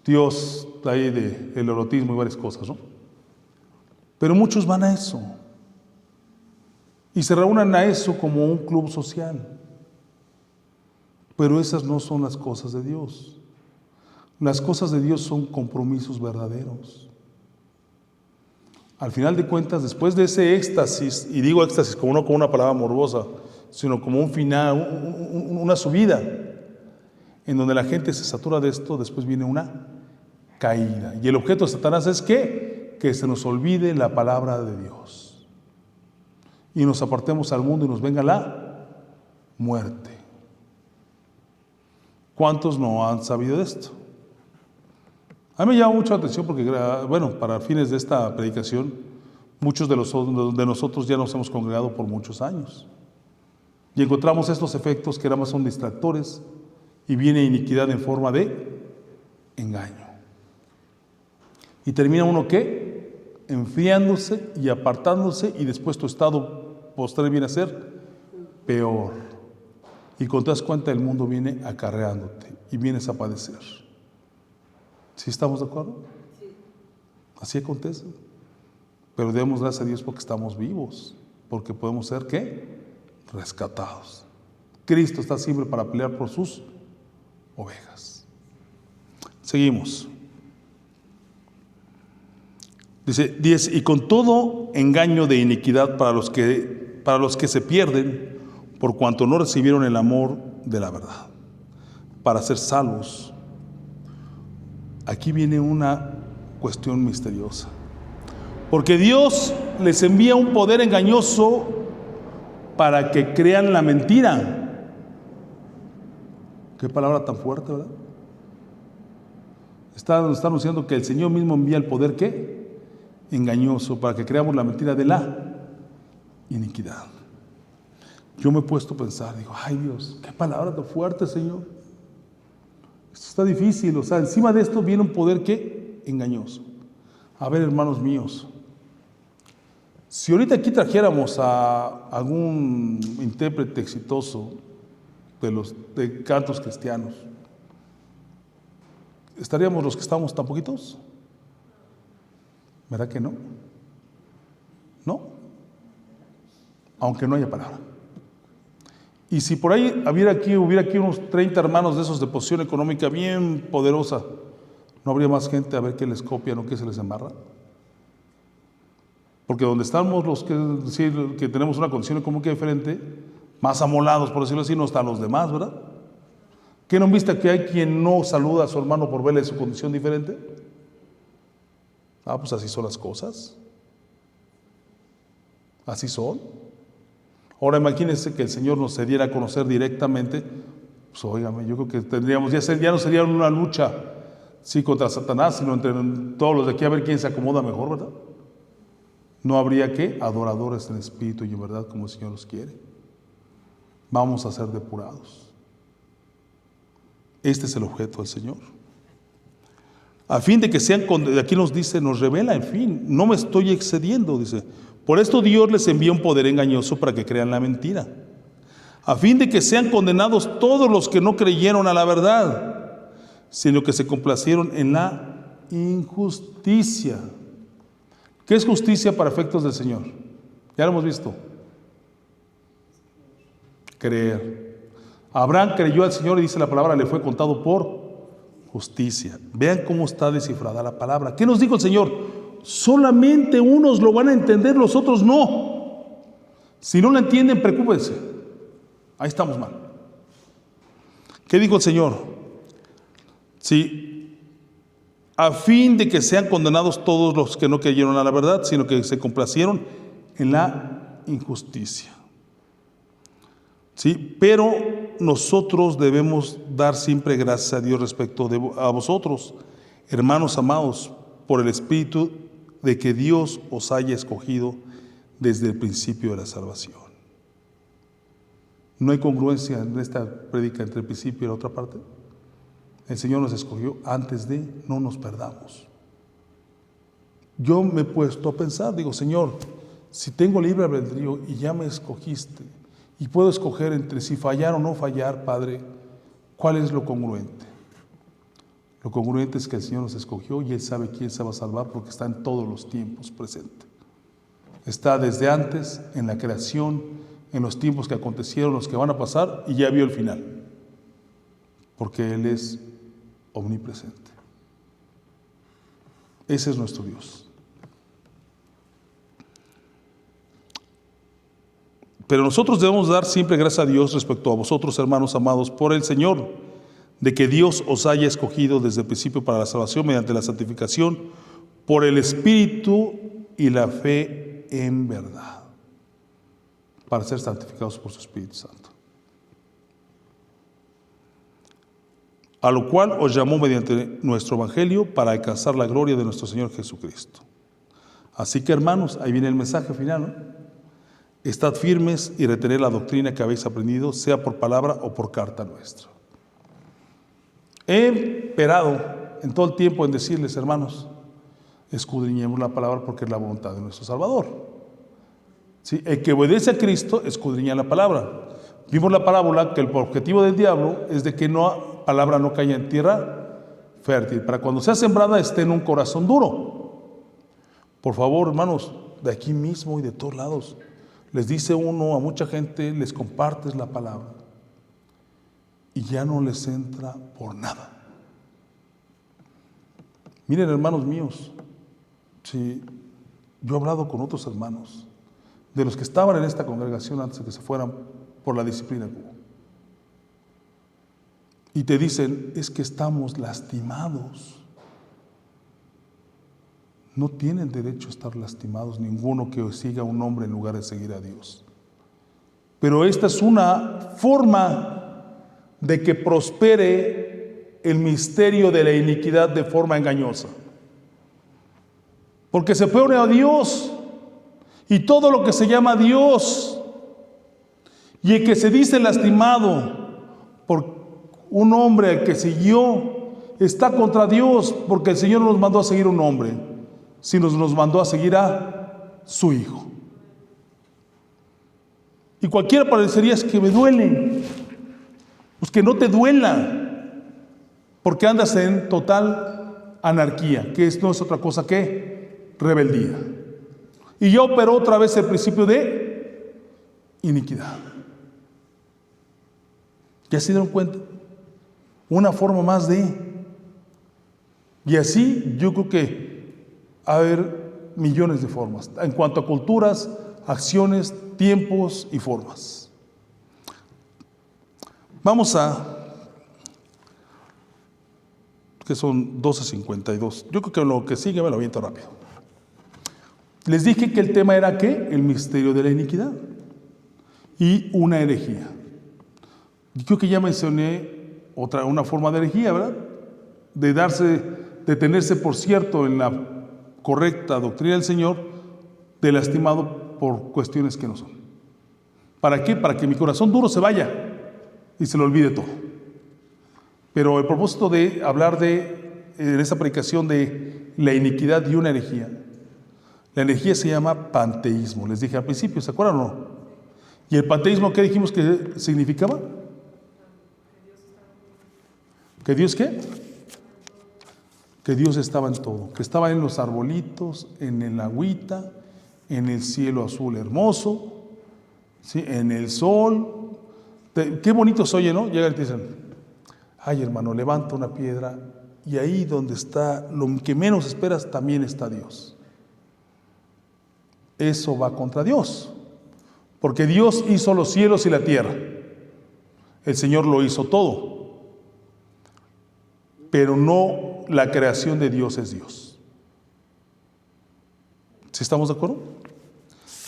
Dios ahí del erotismo y varias cosas, ¿no? Pero muchos van a eso y se reúnen a eso como un club social. Pero esas no son las cosas de Dios. Las cosas de Dios son compromisos verdaderos. Al final de cuentas, después de ese éxtasis, y digo éxtasis como no como una palabra morbosa, sino como un final, una subida, en donde la gente se satura de esto, después viene una caída. Y el objeto de Satanás es ¿qué? Que se nos olvide la palabra de Dios. Y nos apartemos al mundo y nos venga la muerte. ¿Cuántos no han sabido de esto? A mí me llama mucho la atención porque, bueno, para fines de esta predicación, muchos de nosotros ya nos hemos congregado por muchos años. Y encontramos estos efectos que nada más son distractores y viene iniquidad en forma de engaño. Y termina uno ¿qué? Enfriándose y apartándose, y después tu estado postrer viene a ser peor. Y cuando te das cuenta, el mundo viene acarreándote y vienes a padecer. ¿Sí estamos de acuerdo? Sí. Así acontece. Pero demos gracias a Dios porque estamos vivos, porque podemos ser ¿qué? Rescatados. Cristo está siempre para pelear por sus ovejas. Seguimos. Dice 10, y con todo engaño de iniquidad para los que se pierden, por cuanto no recibieron el amor de la verdad, para ser salvos. Aquí viene una cuestión misteriosa. Porque Dios les envía un poder engañoso para que crean la mentira. Qué palabra tan fuerte, ¿verdad? Está anunciando que el Señor mismo envía el poder ¿qué? Engañoso, para que creamos la mentira de la iniquidad. Yo me he puesto a pensar, digo, ay Dios, qué palabra tan fuerte, Señor. Esto está difícil, o sea, encima de esto viene un poder ¿qué? Engañoso. A ver, hermanos míos, si ahorita aquí trajéramos a algún intérprete exitoso de cantos cristianos, ¿estaríamos los que estamos tan poquitos? ¿Verdad que no? ¿No? Aunque no haya palabra. Y si por ahí hubiera aquí unos 30 hermanos de esos de posición económica bien poderosa, ¿no habría más gente a ver qué les copian o qué se les embarra? Porque donde estamos los que tenemos una condición económica diferente, más amolados, por decirlo así, no están los demás, ¿verdad? ¿Qué no viste que hay quien no saluda a su hermano por verle su condición diferente? Ah, pues así son las cosas. Así son. Ahora imagínense que el Señor nos se diera a conocer directamente. Pues óigame, yo creo que tendríamos, ya no sería una lucha sí contra Satanás, sino entre todos los de aquí a ver quién se acomoda mejor, ¿verdad? No habría ¿qué? Adoradores en espíritu y en verdad como el Señor los quiere. Vamos a ser depurados. Este es el objeto del Señor. A fin de que sean, aquí nos dice, nos revela, en fin, no me estoy excediendo, dice, Por esto Dios les envía un poder engañoso para que crean la mentira, a fin de que sean condenados todos los que no creyeron a la verdad, sino que se complacieron en la injusticia. ¿Qué es justicia para efectos del Señor? Ya lo hemos visto. Creer. Abraham creyó al Señor y dice la palabra, le fue contado por justicia. Vean cómo está descifrada la palabra. ¿Qué nos dijo el Señor? Solamente unos lo van a entender, los otros no. Si no lo entienden, preocúpense. Ahí estamos mal. ¿Qué dijo el Señor? Sí, a fin de que sean condenados todos los que no creyeron a la verdad, sino que se complacieron en la injusticia. Sí, pero nosotros debemos dar siempre gracias a Dios respecto a vosotros, hermanos amados, por el Espíritu de que Dios os haya escogido desde el principio de la salvación. ¿No hay congruencia en esta prédica entre el principio y la otra parte? El Señor nos escogió antes de, no nos perdamos. Yo me he puesto a pensar, digo, Señor, si tengo libre albedrío y ya me escogiste, y puedo escoger entre si fallar o no fallar, Padre, ¿cuál es lo congruente? Lo congruente es que el Señor nos escogió y Él sabe quién se va a salvar porque está en todos los tiempos presente. Está desde antes, en la creación, en los tiempos que acontecieron, los que van a pasar, y ya vio el final. Porque Él es omnipresente. Ese es nuestro Dios. Pero nosotros debemos dar siempre gracias a Dios respecto a vosotros, hermanos amados, por el Señor, de que Dios os haya escogido desde el principio para la salvación mediante la santificación, por el Espíritu y la fe en verdad, para ser santificados por su Espíritu Santo. A lo cual os llamó mediante nuestro Evangelio para alcanzar la gloria de nuestro Señor Jesucristo. Así que, hermanos, ahí viene el mensaje final, ¿no? Estad firmes y retened la doctrina que habéis aprendido, sea por palabra o por carta nuestra. He esperado en todo el tiempo en decirles, hermanos, escudriñemos la palabra porque es la voluntad de nuestro Salvador. ¿Sí? El que obedece a Cristo escudriña la palabra. Vimos la parábola que el objetivo del diablo es de que la palabra no caiga en tierra fértil, para cuando sea sembrada esté en un corazón duro. Por favor, hermanos, de aquí mismo y de todos lados, les dice uno a mucha gente, les compartes la palabra y ya no les entra por nada. Miren, hermanos míos, si yo he hablado con otros hermanos, de los que estaban en esta congregación antes de que se fueran por la disciplina que hubo, y te dicen, es que estamos lastimados. No tienen derecho a estar lastimados ninguno que siga a un hombre en lugar de seguir a Dios. Pero esta es una forma de que prospere el misterio de la iniquidad de forma engañosa. Porque se pone a Dios y todo lo que se llama Dios, y el que se dice lastimado por un hombre al que siguió, está contra Dios, porque el Señor no nos mandó a seguir un hombre, sino nos mandó a seguir a su Hijo. Y cualquiera parecería, es que me duele. Pues que no te duela, porque andas en total anarquía, que no es otra cosa que rebeldía. Y ya operó otra vez el principio de iniquidad. ¿Ya se dieron cuenta? Una forma más de... Y así yo creo que va a haber millones de formas, en cuanto a culturas, acciones, tiempos y formas. Vamos a... que son 12:52. Yo creo que lo que sigue me lo aviento rápido. Les dije que el tema era ¿qué? El misterio de la iniquidad y una herejía. Yo creo que ya mencioné una forma de herejía, ¿verdad? De tenerse por cierto en la correcta doctrina del Señor, de lastimado por cuestiones que no son. ¿Para qué? Para que mi corazón duro se vaya y se le olvide todo. Pero el propósito de hablar en esta predicación de la iniquidad y una herejía La energía se llama panteísmo. Les dije al principio, ¿se acuerdan o no? ¿Y el panteísmo qué dijimos que significaba? ¿Que Dios qué? Que Dios estaba en todo, que estaba en los arbolitos, en el agüita, en el cielo azul hermoso, ¿sí? En el sol. Qué bonito se oye, ¿no? Llegan y te dicen, ay hermano, levanta una piedra y ahí donde está lo que menos esperas también está Dios. Eso va contra Dios, porque Dios hizo los cielos y la tierra. El Señor lo hizo todo, pero no la creación de Dios es Dios. ¿Sí estamos de acuerdo?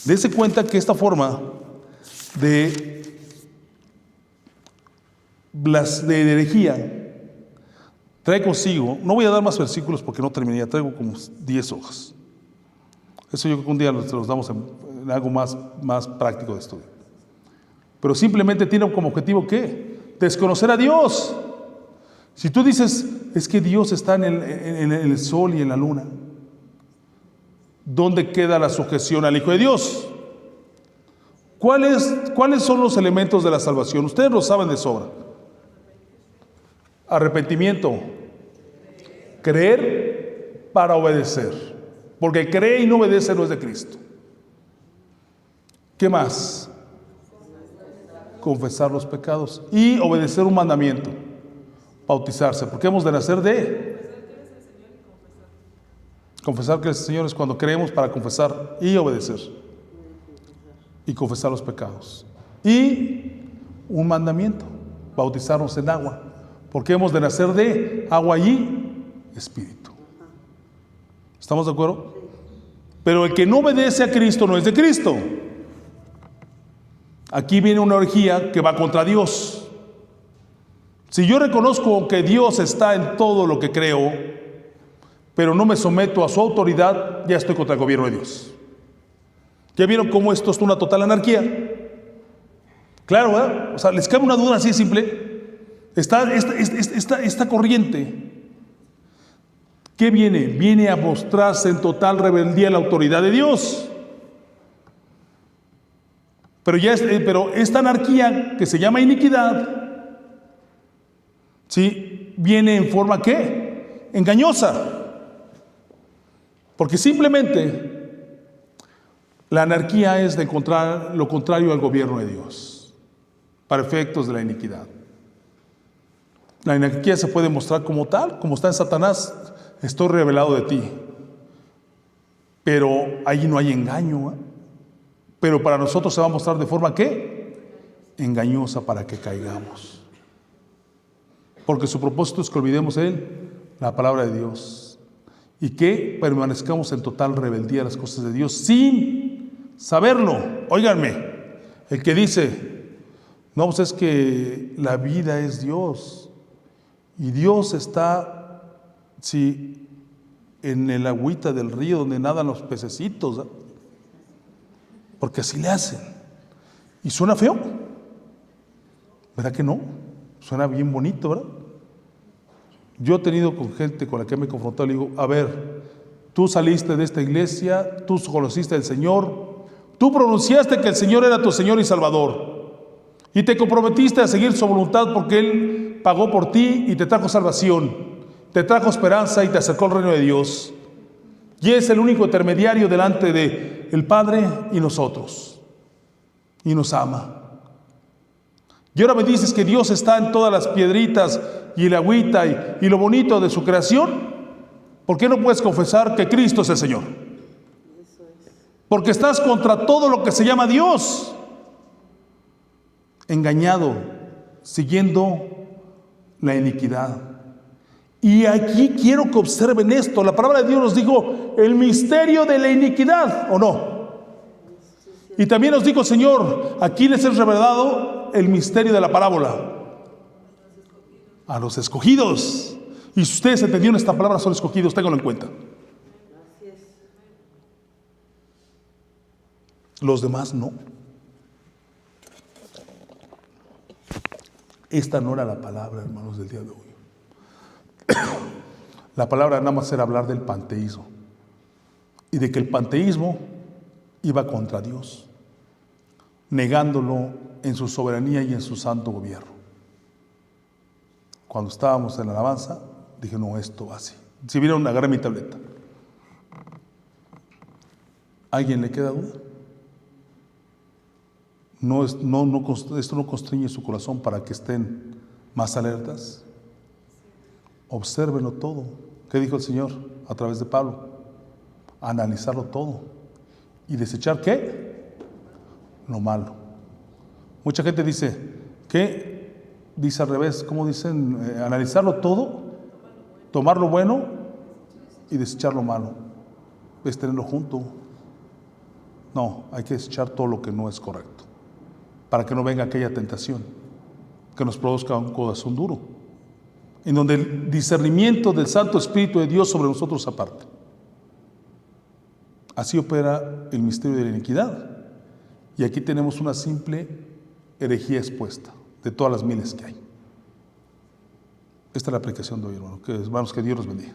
Dese cuenta que esta forma de herejía trae consigo, no voy a dar más versículos porque no terminaría, traigo como 10 hojas. Eso yo creo que un día se los damos en algo más práctico de estudio. Pero simplemente tiene como objetivo ¿qué? Desconocer a Dios. Si tú dices, es que Dios está en el sol y en la luna, ¿dónde queda la sujeción al Hijo de Dios? ¿Cuáles son los elementos de la salvación? Ustedes lo saben de sobra. Arrepentimiento, creer para obedecer, porque cree y no obedece no es de Cristo. ¿Qué más? Confesar los pecados y obedecer un mandamiento, bautizarse, porque hemos de nacer de confesar que el Señor es cuando creemos para confesar y obedecer y confesar los pecados y un mandamiento, bautizarnos en agua, porque hemos de nacer de agua y espíritu. ¿Estamos de acuerdo? Pero el que no obedece a Cristo no es de Cristo. Aquí viene una herejía que va contra Dios. Si yo reconozco que Dios está en todo lo que creo, pero no me someto a su autoridad, ya estoy contra el gobierno de Dios. ¿Ya vieron cómo esto es una total anarquía? Claro, ¿verdad? O sea, ¿les cabe una duda así simple? Esta corriente, ¿qué viene? Viene a mostrarse en total rebeldía a la autoridad de Dios. Pero esta anarquía que se llama iniquidad, ¿sí? Viene en forma ¿qué? Engañosa. Porque simplemente la anarquía es lo contrario al gobierno de Dios, para efectos de la iniquidad. La anarquía se puede mostrar como tal, como está en Satanás, estoy revelado de ti. Pero ahí no hay engaño, ¿eh? Pero para nosotros se va a mostrar de forma ¿qué? Engañosa para que caigamos. Porque su propósito es que olvidemos la palabra de Dios y que permanezcamos en total rebeldía a las cosas de Dios sin saberlo. Óiganme, el que dice, no, pues es que la vida es Dios y Dios está, sí, en el agüita del río donde nadan los pececitos, ¿eh? Porque así le hacen. Y suena feo, ¿verdad que no? Suena bien bonito, ¿verdad? Yo he tenido con gente con la que me he confrontado, le digo, a ver, tú saliste de esta iglesia, tú conociste al Señor, tú pronunciaste que el Señor era tu Señor y Salvador, y te comprometiste a seguir su voluntad porque Él pagó por ti y te trajo salvación, te trajo esperanza y te acercó al reino de Dios. Y es el único intermediario delante de el Padre y nosotros. Y nos ama. Y ahora me dices que Dios está en todas las piedritas y el agüita y lo bonito de su creación. ¿Por qué no puedes confesar que Cristo es el Señor? Porque estás contra todo lo que se llama Dios. Engañado, siguiendo la iniquidad. Y aquí quiero que observen esto. La palabra de Dios nos dijo el misterio de la iniquidad, ¿o no? Y también nos dijo el Señor, aquí les he revelado el misterio de la parábola. A los escogidos. Y si ustedes entendieron esta palabra, son escogidos, ténganlo en cuenta. Los demás no. Esta no era la palabra, hermanos, del día de hoy. La palabra nada más era hablar del panteísmo. y de que el panteísmo iba contra Dios, negándolo en su soberanía y en su santo gobierno. Cuando estábamos en la alabanza, dije, no, esto va así. Si vieron, agarré mi tableta. ¿Alguien le queda duda? Esto no constriñe su corazón para que estén más alertas. Obsérvenlo todo. ¿Qué dijo el Señor a través de Pablo? Analizarlo todo. ¿Y desechar qué? Lo malo. Mucha gente dice, ¿qué? Dice al revés, ¿cómo dicen? Analizarlo todo, tomar lo bueno y desechar lo malo. Es tenerlo junto. No, hay que desechar todo lo que no es correcto, para que no venga aquella tentación que nos produzca un corazón duro, en donde el discernimiento del Santo Espíritu de Dios sobre nosotros aparte. Así opera el misterio de la iniquidad. Y aquí tenemos una simple herejía expuesta de todas las miles que hay. Esta es la aplicación de hoy, hermanos. Que Dios los bendiga.